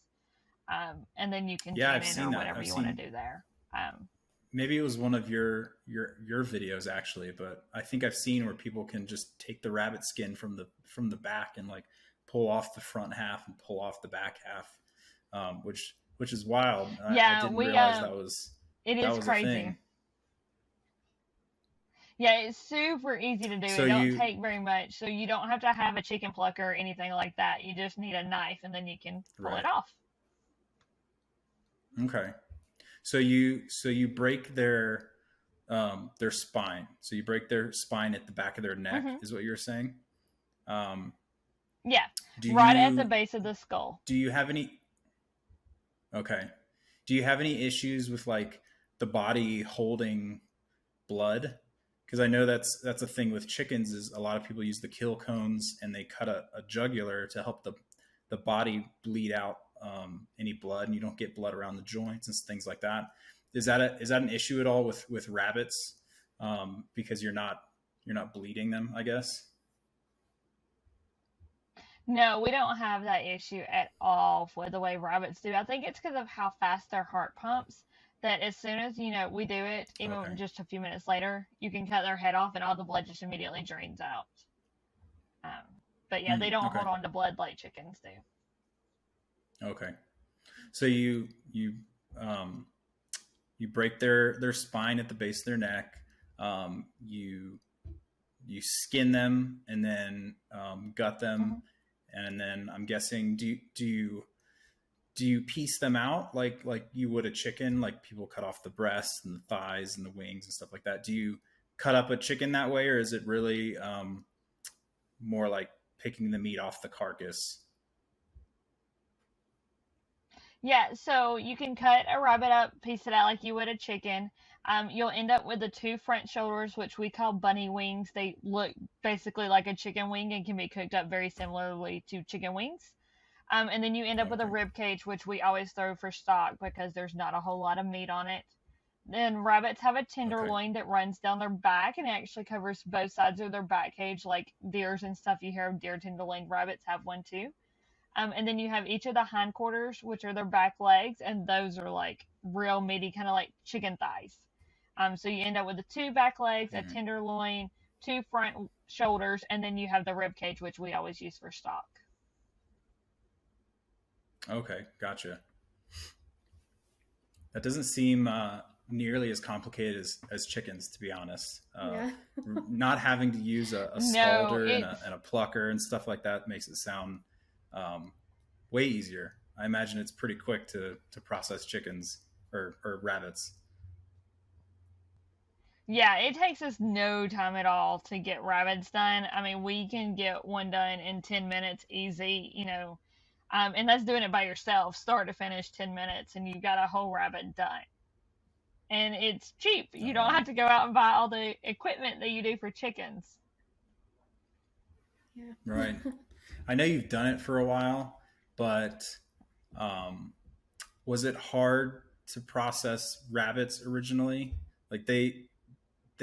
And then you can Yeah, tan I've it seen or that. whatever I've you want to seen do there. maybe it was one of your videos actually, but I think I've seen where people can just take the rabbit skin from the back and like pull off the front half and pull off the back half, which is wild. I Yeah, didn't we realize it that is was a crazy. thing. Yeah, it's super easy to do. So It don't you take very much. So you don't have to have a chicken plucker or anything like that. You just need a knife and then you can pull it right. off. Okay. So you break their spine. So you break their spine at the back of their neck, Hmm. is what you're saying. Um, Yeah, do right at the you base of the skull. do you have any okay? Do you have any issues with like the body holding blood? Because I know that's a thing with chickens is a lot of people use the kill cones and they cut a jugular to help the body bleed out any blood and you don't get blood around the joints and things like that. Is that an issue at all with rabbits? Because you're not bleeding them, I guess. No, we don't have that issue at all with the way rabbits do. I think it's because of how fast their heart pumps. That as soon as we do it, even Okay. just a few minutes later, you can cut their head off and all the blood just immediately drains out. Um, but yeah, they Mm, don't okay. hold on to blood like chickens do. Okay. So um, you break their spine at the base of their neck. You skin them and then gut them, Hmm. and then I'm guessing do you piece them out like you would a chicken? Like people cut off the breasts and the thighs and the wings and stuff like that. Do you cut up a chicken that way, or is it really more like picking the meat off the carcass? Yeah, so you can cut a rabbit up, piece it out like you would a chicken. You'll end up with the two front shoulders, which we call bunny wings. They look basically like a chicken wing and can be cooked up very similarly to chicken wings. And then you end up with a Okay. rib cage, which we always throw for stock because there's not a whole lot of meat on it. Then rabbits have a Okay. tenderloin that runs down their back and it actually covers both sides of their back cage, like deers and stuff. You hear of deer tenderloin. Rabbits have one too. And then you have each of the hindquarters, which are their back legs, and those are like real meaty, kind of like chicken thighs. So you end up with the 2 back legs, a Mhm. tenderloin, 2 front shoulders, and then you have the rib cage, which we always use for stock. Okay, gotcha. That doesn't seem nearly as complicated as chickens, to be honest. Yeah. Not having to use a No, scalder and it's a plucker and stuff like that makes it sound um, way easier. I imagine it's pretty quick to process chickens or rabbits. yeah, it takes us no time at all to get rabbits done. I mean, we can get one done in 10 minutes easy, and that's doing it by yourself, start to finish, 10 minutes, and you've got a whole rabbit done. And it's cheap. You Oh don't wow! have to go out and buy all the equipment that you do for chickens. Yeah. Right. I know you've done it for a while, but um, was it hard to process rabbits originally? Like they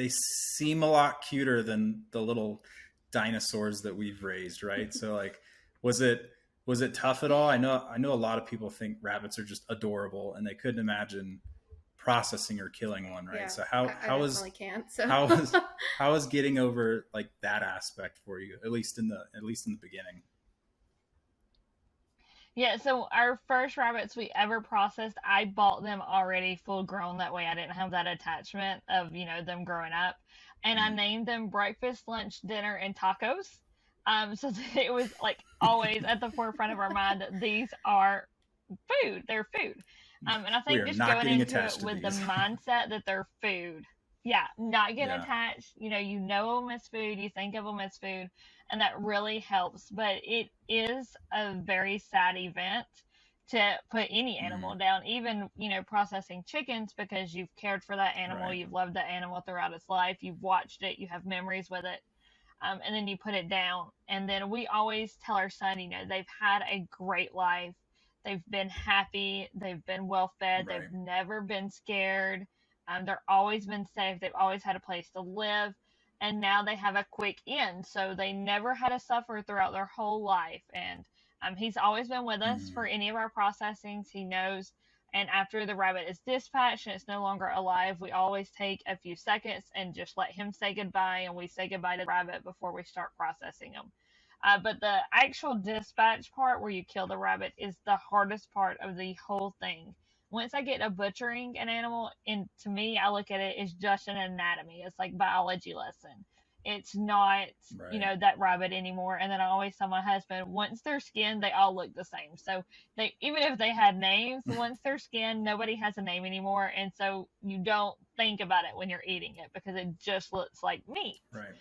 seem a lot cuter than the little dinosaurs that we've raised, right? So like, was it was it tough at all? I know a lot of people think rabbits are just adorable, and they couldn't imagine processing or killing one, right? Yeah. So I definitely can't. So how was how was getting over like that aspect for you, at least in the beginning? Yeah, so our first rabbits we ever processed, I bought them already full grown. That way I didn't have that attachment of, them growing up. And I Mm. named them breakfast, lunch, dinner, and tacos. So that it was like always at the forefront of our mind that these are food. They're food. And I We think are just not going getting into it attached to with the these. mindset that they're food. Yeah, not getting Yeah. attached. You know them as food. You think of them as food, and that really helps. But it is a very sad event to put any Mm. animal down, even processing chickens, because you've cared for that animal, Right. you've loved that animal throughout its life, you've watched it, you have memories with it, and then you put it down. And then we always tell our son, they've had a great life. They've been happy. They've been well fed. Right. They've never been scared. They're always been safe. They've always had a place to live. And now they have a quick end. So they never had to suffer throughout their whole life. And he's always been with us for Mm. any of our processings. He knows. And after the rabbit is dispatched and it's no longer alive, we always take a few seconds and just let him say goodbye. And we say goodbye to the rabbit before we start processing him. But the actual dispatch part where you kill the rabbit is the hardest part of the whole thing. Once I get to butchering an animal, and to me, I look at it as just an anatomy. It's like biology lesson. It's not, Right. that rabbit anymore. And then I always tell my husband, once they're skinned, they all look the same. So they, even if they had names, once they're skinned, nobody has a name anymore. And so you don't think about it when you're eating it because it just looks like meat. Right.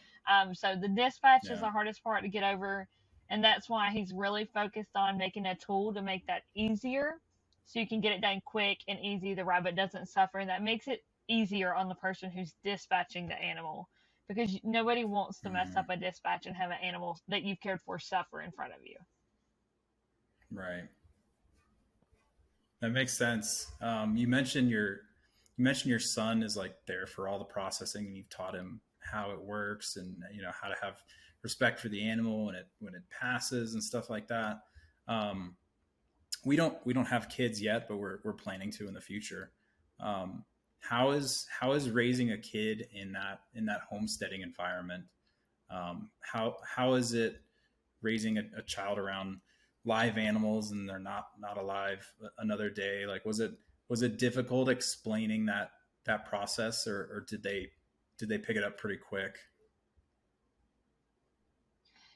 So the dispatch is Yeah. the hardest part to get over, and that's why he's really focused on making a tool to make that easier, so you can get it done quick and easy. The rabbit doesn't suffer, and that makes it easier on the person who's dispatching the animal, because nobody wants to mess Mm. up a dispatch and have an animal that you've cared for suffer in front of you. Right. That makes sense. You mentioned your son is like there for all the processing, and you've taught him how it works, and how to have respect for the animal when it passes and stuff like that. Um, we don't have kids yet, but we're planning to in the future. How is raising a kid in that homesteading environment? How is it raising a child around live animals and they're not alive another day? Like, was it difficult explaining that process, or did they pick it up pretty quick?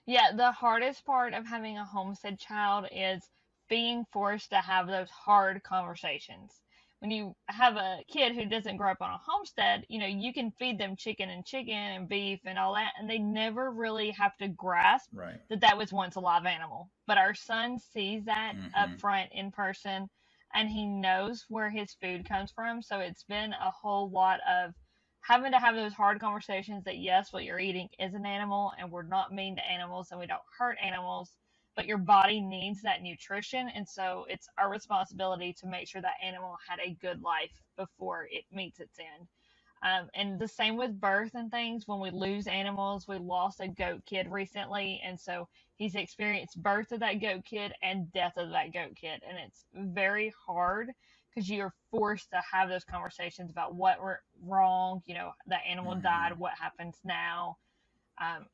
Yeah, the hardest part of having a homestead child is being forced to have those hard conversations. When you have a kid who doesn't grow up on a homestead, you can feed them chicken and beef and all that, and they never really have to grasp Right. that that was once a live animal. But our son sees that up Mm-hmm. front in person, and he knows where his food comes from. So it's been a whole lot of having to have those hard conversations that yes, what you're eating is an animal, and we're not mean to animals and we don't hurt animals, but your body needs that nutrition, and so it's our responsibility to make sure that animal had a good life before it meets its end. And the same with birth and things. When we lose animals, we lost a goat kid recently, and so he's experienced birth of that goat kid and death of that goat kid, and it's very hard because you're forced to have those conversations about what went wrong. That animal died. What happens now?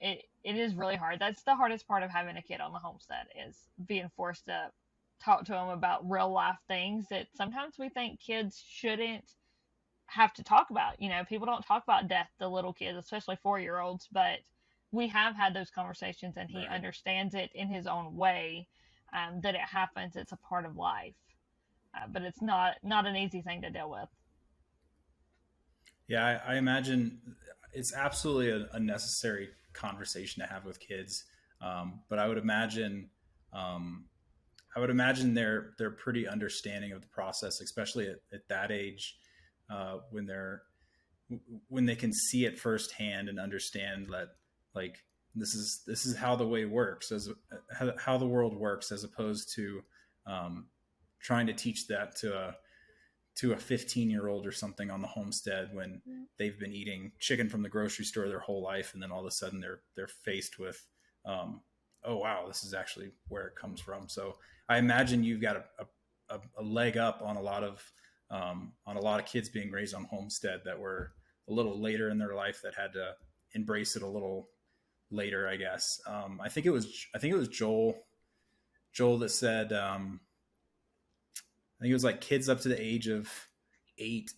It is really hard. That's the hardest part of having a kid on the homestead, is being forced to talk to them about real life things that sometimes we think kids shouldn't have to talk about. People don't talk about death to little kids, especially 4-year-olds, but we have had those conversations, and he Right. understands it in his own way, that it happens. It's a part of life, but it's not an easy thing to deal with. Yeah, I imagine it's absolutely a necessary conversation to have with kids. But um, I would imagine they're pretty understanding of the process, especially at that age, when they can see it firsthand and understand that, like, this is how the way works, as how the world works, as opposed to trying to teach that to a 15-year-old or something on the homestead when they've been eating chicken from the grocery store their whole life, and then all of a sudden they're faced with, oh wow, this is actually where it comes from. So I imagine you've got a leg up on a lot of kids being raised on homestead that were a little later in their life, that had to embrace it a little later, I guess. I think it was Joel that said, I think it was like kids up to the age of 8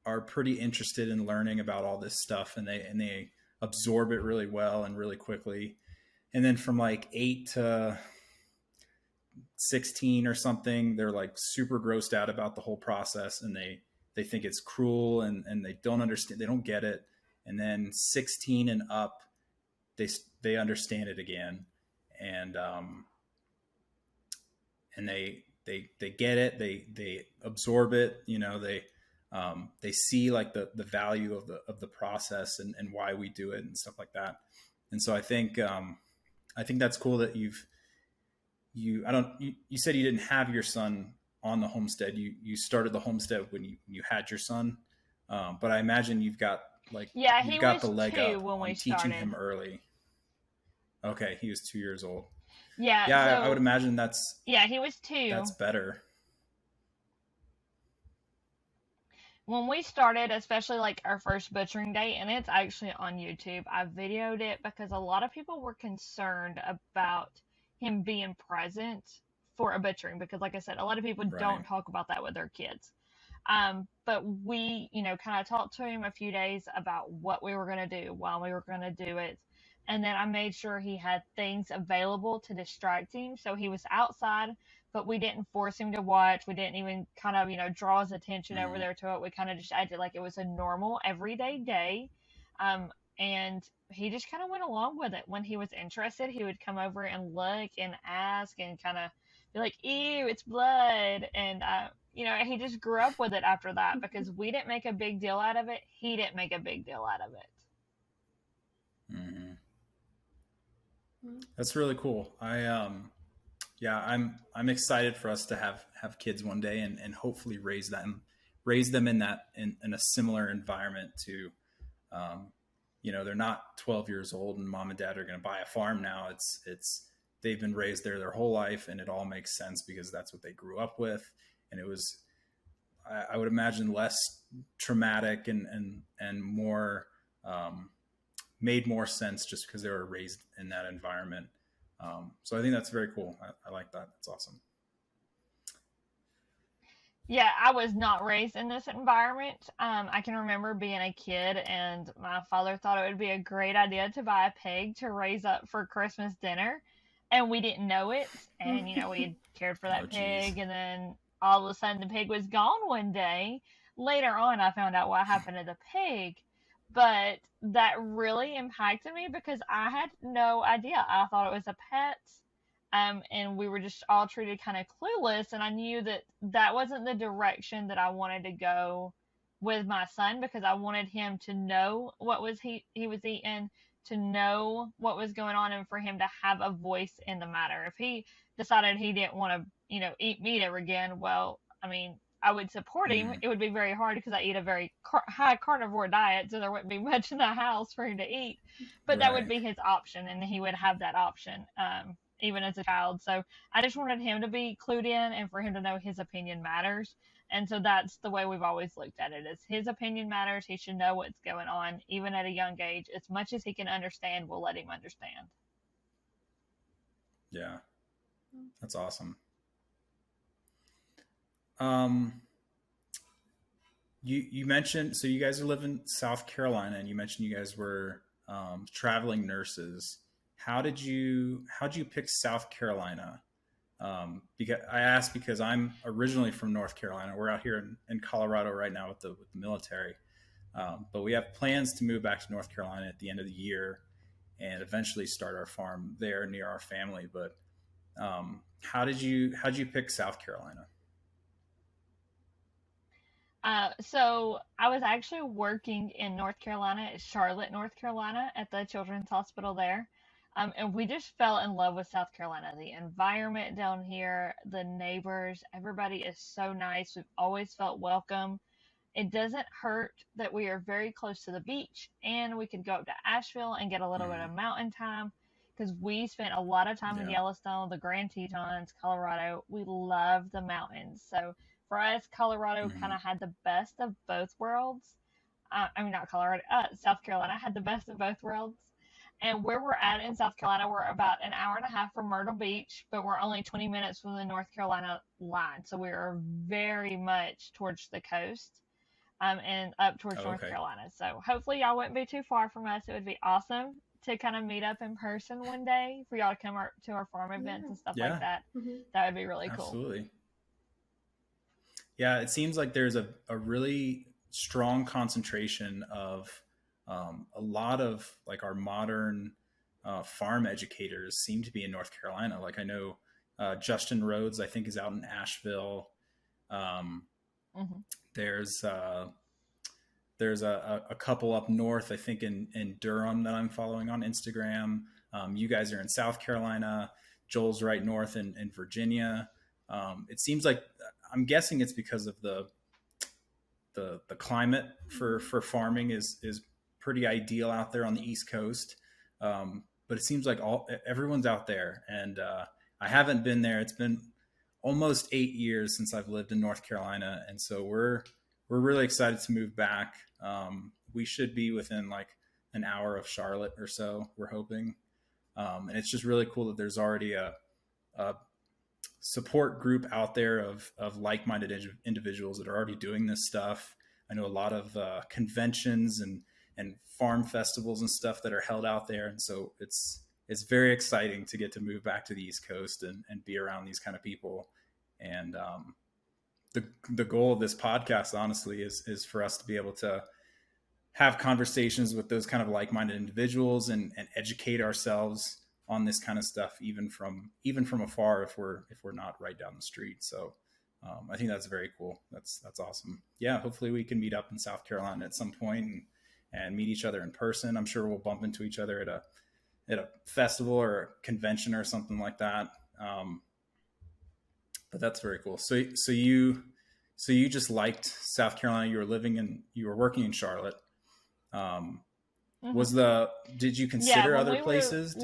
are pretty interested in learning about all this stuff, and they absorb it really well and really quickly. And then from like 8 to 16 or something, they're like super grossed out about the whole process, and they think it's cruel, and they don't understand, they don't get it. And then 16 and up, they understand it again, and they get it, they absorb it, they see like the value of the process, and why we do it and stuff like that. And so I think that's cool that you said you didn't have your son on the homestead. You started the homestead when you had your son, but I imagine you've got He got was the leg 2 up when we on teaching started. him early. Okay, he was 2 years old. Yeah, Yeah, so, I would imagine that's he was 2. That's better. When we started, especially like our first butchering day, and it's actually on YouTube, I videoed it because a lot of people were concerned about him being present for a butchering, because like I said, a lot of people Right. don't talk about that with their kids. But we, kind of talked to him a few days about what we were going to do, while we were going to do it. And then I made sure he had things available to distract him. So he was outside, but we didn't force him to watch. We didn't even kind of, draw his attention over there to it. We kind of just acted like it was a normal, everyday day. And he just kind of went along with it. When he was interested, he would come over and look and ask and kind of be like, ew, it's blood. And, he just grew up with it after that, because we didn't make a big deal out of it. He didn't make a big deal out of it. Mm-hmm. That's really cool. I'm excited for us to have kids one day, and hopefully raise them in a similar environment to, they're not 12 years old and mom and dad are going to buy a farm now. It's they've been raised there their whole life, and it all makes sense because that's what they grew up with. And it was, I would imagine, less traumatic and more, made more sense just because they were raised in that environment. So I think that's very cool. I like that. That's awesome. Yeah, I was not raised in this environment. I can remember being a kid, and my father thought it would be a great idea to buy a pig to raise up for Christmas dinner, and we didn't know it. And we had cared for that pig, and then all of a sudden the pig was gone one day. Later on, I found out what happened to the pig, but that really impacted me because I had no idea. I thought it was a pet. And we were just all treated kind of clueless, and I knew that wasn't the direction that I wanted to go with my son, because I wanted him to know what was he was eating, to know what was going on, and for him to have a voice in the matter. If he decided he didn't want to, eat meat ever again, well, I mean, I would support him. It would be very hard because I eat a very high carnivore diet, so there wouldn't be much in the house for him to eat. But that would be his option, and he would have that option. Even as a child. So I just wanted him to be clued in, and for him to know his opinion matters. And so that's the way we've always looked at it, is his opinion matters. He should know what's going on, even at a young age. As much as he can understand, we'll let him understand. Yeah, that's awesome. You mentioned, so you guys are living in South Carolina, and you mentioned you guys were traveling nurses. How'd you pick South Carolina? Because I asked because I'm originally from North Carolina. We're out here in Colorado right now with the military, but we have plans to move back to North Carolina at the end of the year and eventually start our farm there near our family. But how'd you pick South Carolina? So I was actually working in North Carolina, Charlotte, North Carolina, at the Children's Hospital there. And we just fell in love with South Carolina. The environment down here, the neighbors, everybody is so nice. We've always felt welcome. It doesn't hurt that we are very close to the beach, and we could go up to Asheville and get a little bit of mountain time, because we spent a lot of time in Yeah. Yellowstone, the Grand Tetons, Colorado. We love the mountains. So for us, Colorado kind of had the best of both worlds. I mean, not Colorado, South Carolina had the best of both worlds. And where we're at in South Carolina, we're about an hour and a half from Myrtle Beach, but we're only 20 minutes from the North Carolina line. So we are very much towards the coast, and up towards North Carolina. So hopefully y'all wouldn't be too far from us. It would be awesome to kind of meet up in person one day, for y'all to come to our farm events and stuff like that. That would be really cool. Absolutely. Yeah, it seems like there's a really strong concentration of a lot of like our modern farm educators seem to be in North Carolina. Like I know Justin Rhodes, I think, is out in Asheville. There's a couple up north, I think, in Durham that I'm following on Instagram. You guys are in South Carolina. Joel's right north in Virginia. It seems like, I'm guessing it's because of the climate for farming is pretty ideal out there on the East Coast. But it seems like everyone's out there, and I haven't been there. It's been almost 8 years since I've lived in North Carolina, and so we're really excited to move back. We should be within like an hour of Charlotte or so, we're hoping. And it's just really cool that there's already a support group out there of like-minded individuals that are already doing this stuff. I know a lot of conventions and farm festivals and stuff that are held out there. And so it's very exciting to get to move back to the East Coast and be around these kind of people. And the goal of this podcast, honestly, is for us to be able to have conversations with those kind of like-minded individuals and educate ourselves on this kind of stuff, even from afar, if we're not right down the street. So I think that's very cool. That's awesome. Yeah. Hopefully we can meet up in South Carolina at some point and meet each other in person. I'm sure we'll bump into each other at a festival or a convention or something like that. But that's very cool. So you just liked South Carolina. You were working in Charlotte. Did you consider other places?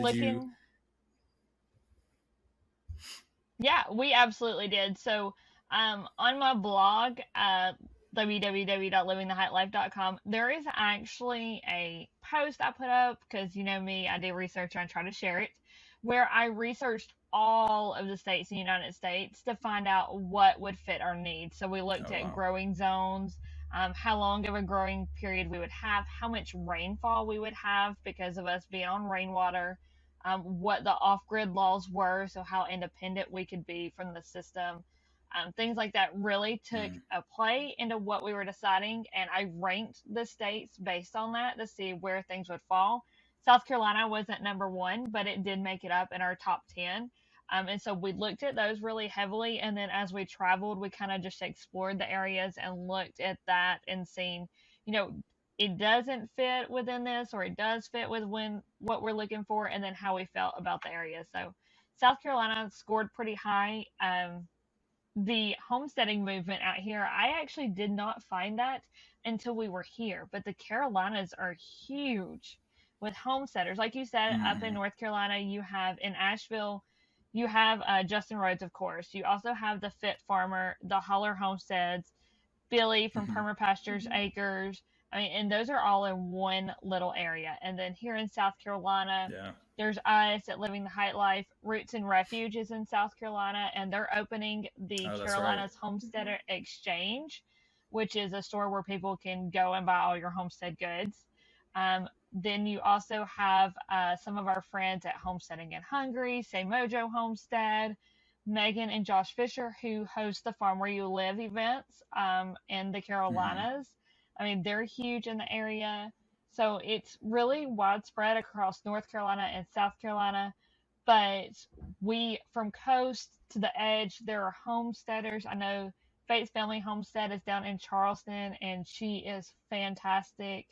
Yeah, we absolutely did. So on my blog, www.livingthehightlife.com, there is actually a post I put up, because you know me, I do research and I try to share it, where I researched all of the states in the United States to find out what would fit our needs. So we looked at growing zones, how long of a growing period we would have, how much rainfall we would have because of us being on rainwater, what the off-grid laws were, so how independent we could be from the system. Things like that really took a play into what we were deciding, and I ranked the states based on that to see where things would fall. South Carolina wasn't number one, but it did make it up in our top 10. And so we looked at those really heavily, and then as we traveled, we kind of just explored the areas and looked at that and seen, it doesn't fit within this, or it does fit with what we're looking for, and then how we felt about the area. So South Carolina scored pretty high. The homesteading movement out here, I actually did not find that until we were here, but the Carolinas are huge with homesteaders. Like you said, up in North Carolina, you have in Asheville, you have Justin Rhodes, of course. You also have the Fit Farmer, the Holler Homesteads. Billy from Hmm. Permapastures Mhm. Acres. I mean, and those are all in one little area. And then here in South Carolina, Yeah. there's us at Living the Height Life. Roots and Refuge is in South Carolina, and they're opening the Oh, that's right. Carolinas Mhm. Homestead Exchange, which is a store where people can go and buy all your homestead goods. Then you also have some of our friends at Homesteading in Hungary, Say Mojo Homestead, Megan and Josh Fisher, who host the Farm Where You Live events in the Hmm. Carolinas. I mean, they're huge in the area. So it's really widespread across North Carolina and South Carolina. But we, from coast to the edge, there are homesteaders. I know Fate's Family Homestead is down in Charleston, and she is fantastic.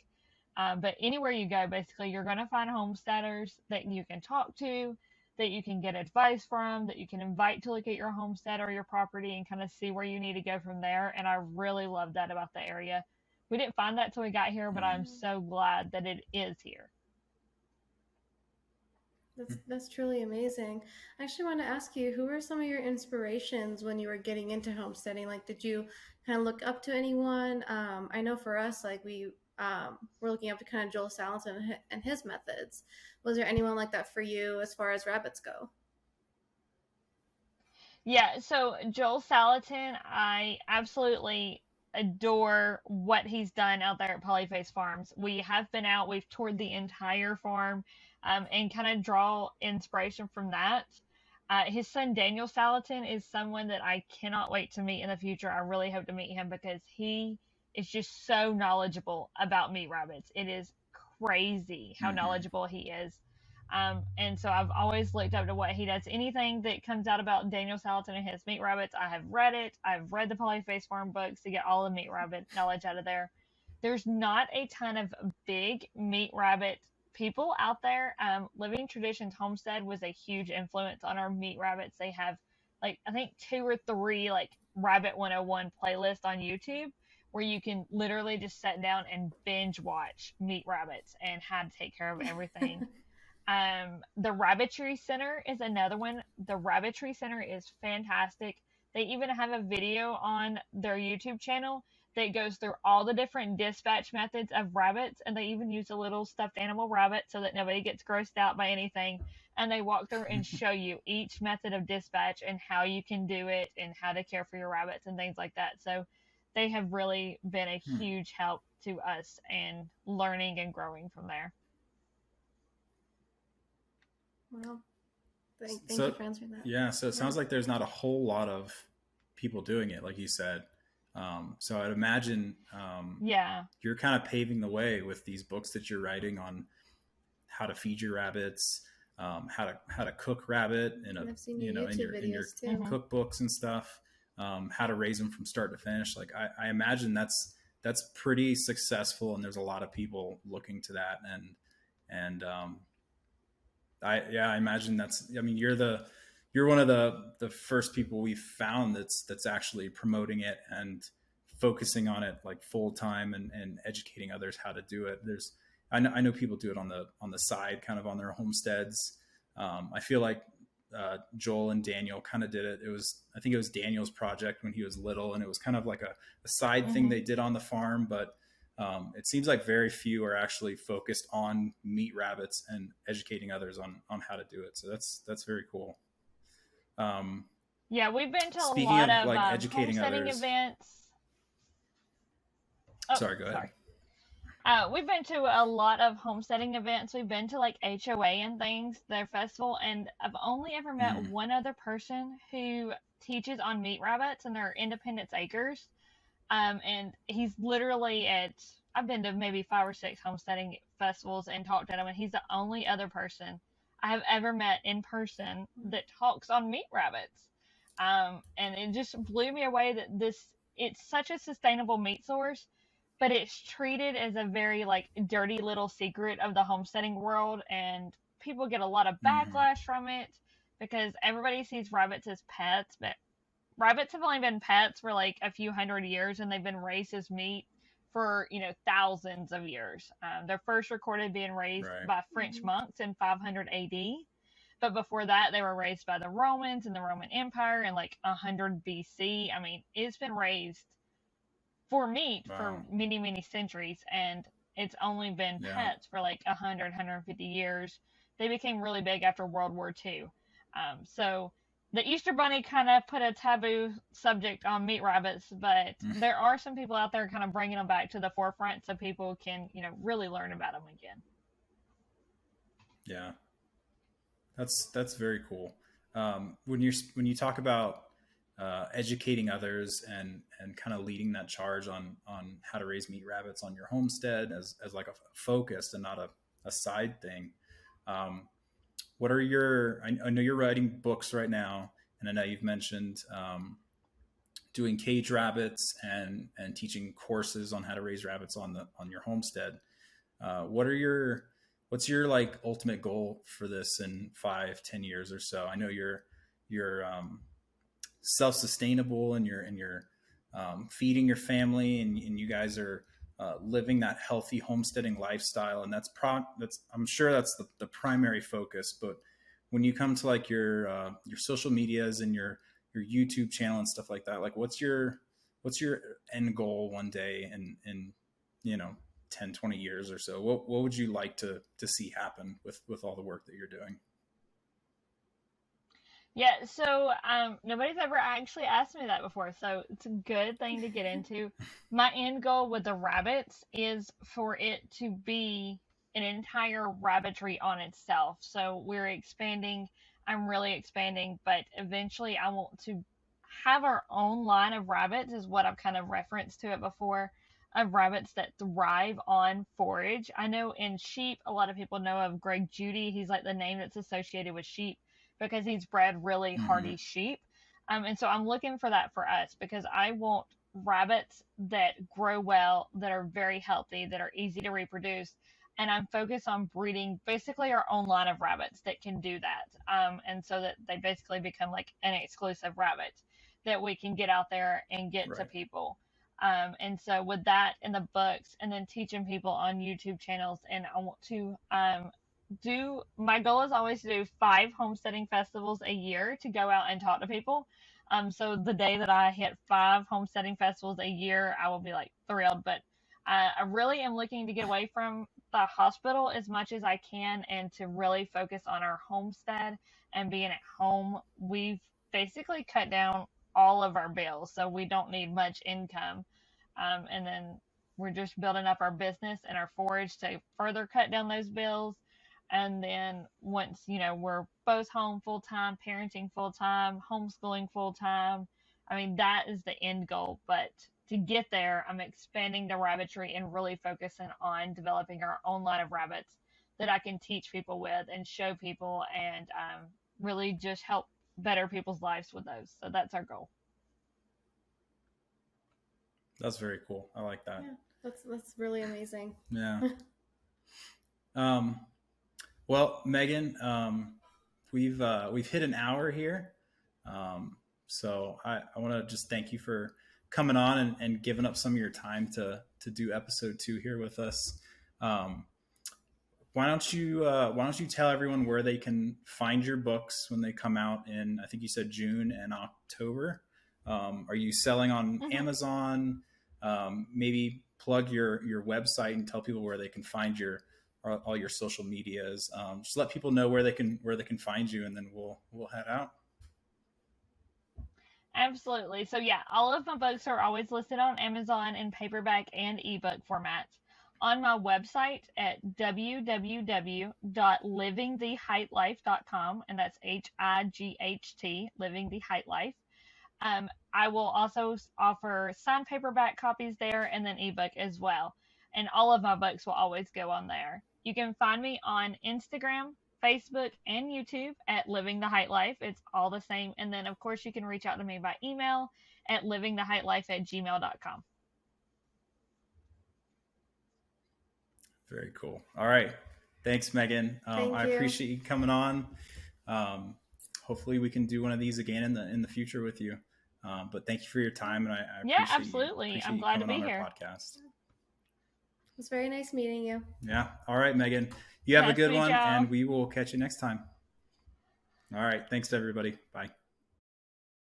But anywhere you go, basically, you're going to find homesteaders that you can talk to, that you can get advice from, that you can invite to look at your homestead or your property and kind of see where you need to go from there. And I really love that about the area. We didn't find that till we got here, but I'm Hmm. Mhm. so glad that it is here. That's truly amazing. I actually want to ask you, who were some of your inspirations when you were getting into homesteading? Like, did you kind of look up to anyone? I know for us, like we were looking up to kind of Joel Salatin and his methods. Was there anyone like that for you as far as rabbits go? Yeah, so Joel Salatin, I absolutely adore what he's done out there at Polyface Farms. We have been out, we've toured the entire farm and kind of draw inspiration from that. His son Daniel Salatin is someone that I cannot wait to meet in the future. I really hope to meet him because he is just so knowledgeable about meat rabbits. It is crazy how Hmm. knowledgeable he is. And so I've always looked up to what he does. Anything that comes out about Daniel Salatin and his meat rabbits, I have read it. I've read the Polyface Farm books to get all the meat rabbit knowledge out of there. There's not a ton of big meat rabbit people out there. Living Traditions Homestead was a huge influence on our meat rabbits. They have like I think two or three like Rabbit 101 playlists on YouTube where you can literally just sit down and binge watch meat rabbits and how to take care of everything. The Rabbitry Center is another one. The Rabbitry Center is fantastic. They even have a video on their YouTube channel that goes through all the different dispatch methods of rabbits, and they even use a little stuffed animal rabbit so that nobody gets grossed out by anything. And they walk through and show you each method of dispatch and how you can do it and how to care for your rabbits and things like that. So they have really been a huge help to us and learning and growing from there. Well, thank you So for answering that. yeah, so it Yeah. sounds like there's not a whole lot of people doing it, like you said. So I'd imagine Yeah. you're kind of paving the way with these books that you're writing on how to feed your rabbits, how to cook rabbit in a And I've seen you your know YouTube in your videos too. Hmm. cookbooks and stuff, how to raise them from start to finish. Like I imagine that's pretty successful, and there's a lot of people looking to that, and I imagine that's. I mean, you're one of the first people we've found that's actually promoting it and focusing on it like full time and educating others how to do it. I know people do it on the side, kind of on their homesteads. I feel like Joel and Daniel kind of did it. I think it was Daniel's project when he was little, and it was kind of like a side thing Hmm. they did on the farm, but it seems like very few are actually focused on meat rabbits and educating others on how to do it. So that's very cool. Um, Yeah, we've been to a Speaking lot of of like educating homesteading others, events. Oh, sorry, go ahead. sorry. We've been to a lot of homesteading events. We've been to like HOA and things, their festival, and I've only ever met Mm-hmm. one other person who teaches on meat rabbits and their Independence Acres. And he's literally at, I've been to maybe 5 or 6 homesteading festivals and talked to him, and he's the only other person I have ever met in person that talks on meat rabbits. And it just blew me away that it's such a sustainable meat source, but it's treated as a very like dirty little secret of the homesteading world, and people get a lot of Mm-hmm. backlash from it because everybody sees rabbits as pets, but rabbits have only been pets for like a few hundred years, and they've been raised as meat for thousands of years. They're first recorded being raised Right. by French Hmm. monks in 500 AD, but before that they were raised by the Romans in the Roman Empire in like 100 BC. I mean, it's been raised for meat for Wow. many, many centuries. And it's only been Yeah. pets for like 100, 150 years. They became really big after World War II. So the Easter Bunny kind of put a taboo subject on meat rabbits, but Mm. there are some people out there kind of bringing them back to the forefront so people can, really learn about them again. Yeah. That's very cool. When you talk about educating others and kind of leading that charge on how to raise meat rabbits on your homestead as like a focus and not a side thing. Um, what are I know you're writing books right now, and I know you've mentioned doing cage rabbits and teaching courses on how to raise rabbits on your homestead. What's your like ultimate goal for this in 5-10 years or so? I know you're self-sustainable and you're feeding your family and you guys are living that healthy homesteading lifestyle, and that's I'm sure that's the primary focus. But when you come to like your social medias and your YouTube channel and stuff like that, like what's your end goal one day in 10-20 years or so? What would you like to see happen with all the work that you're doing? Yeah, so nobody's ever actually asked me that before, so it's a good thing to get into. My end goal with the rabbits is for it to be an entire rabbitry on itself. So we're expanding, I'm really expanding, but eventually I want to have our own line of rabbits, is what I've kind of referenced to it before, of rabbits that thrive on forage. I know in sheep, a lot of people know of Greg Judy. He's like the name that's associated with sheep because he's bred really Mm-hmm. hardy sheep. And so I'm looking for that for us because I want rabbits that grow well, that are very healthy, that are easy to reproduce. And I'm focused on breeding basically our own line of rabbits that can do that. And so that they basically become like an exclusive rabbit that we can get out there and get to Right. people. And so with that in the books and then teaching people on YouTube channels, and I want to my goal is always to do 5 homesteading festivals a year to go out and talk to people. So the day that I hit 5 homesteading festivals a year, I will be like thrilled. But I really am looking to get away from the hospital as much as I can and to really focus on our homestead and being at home. We've basically cut down all of our bills, so we don't need much income. And then we're just building up our business and our forage to further cut down those bills. And then once, we're both home full time, parenting full time, homeschooling full time, I mean, that is the end goal. But to get there, I'm expanding the rabbitry and really focusing on developing our own line of rabbits that I can teach people with and show people and really just help better people's lives with those. So that's our goal. That's very cool. I like that. Yeah, that's really amazing. Yeah. Well, Megan, we've hit an hour here. So I want to just thank you for coming on and giving up some of your time to do episode 2 here with us. Why don't you tell everyone where they can find your books when they come out in, I think you said June and October. Are you selling on Amazon? Maybe plug your website and tell people where they can find all your social medias. Just let people know where they can find you, and then we'll head out. Absolutely. So yeah, all of my books are always listed on Amazon in paperback and ebook formats. On my website at www.livingthehightlife.com, and that's HIGHT, Living the Height Life. I will also offer signed paperback copies there and then ebook as well. And all of my books will always go on there. You can find me on Instagram, Facebook, and YouTube at Living the Height Life. It's all the same. And then, of course, you can reach out to me by email at livingthehightlife@gmail.com. Very cool. All right. Thanks, Megan. Thank I you. appreciate you coming on. Hopefully we can do one of these again in the future with you. But thank you for your time, and I Yeah, appreciate absolutely. appreciate I'm you glad to coming be on here. our podcast. It was very nice meeting you. Yeah. All right, Megan. You have a Nice to good meet one, y'all. and we will catch you next time. All right. Thanks to everybody. Bye.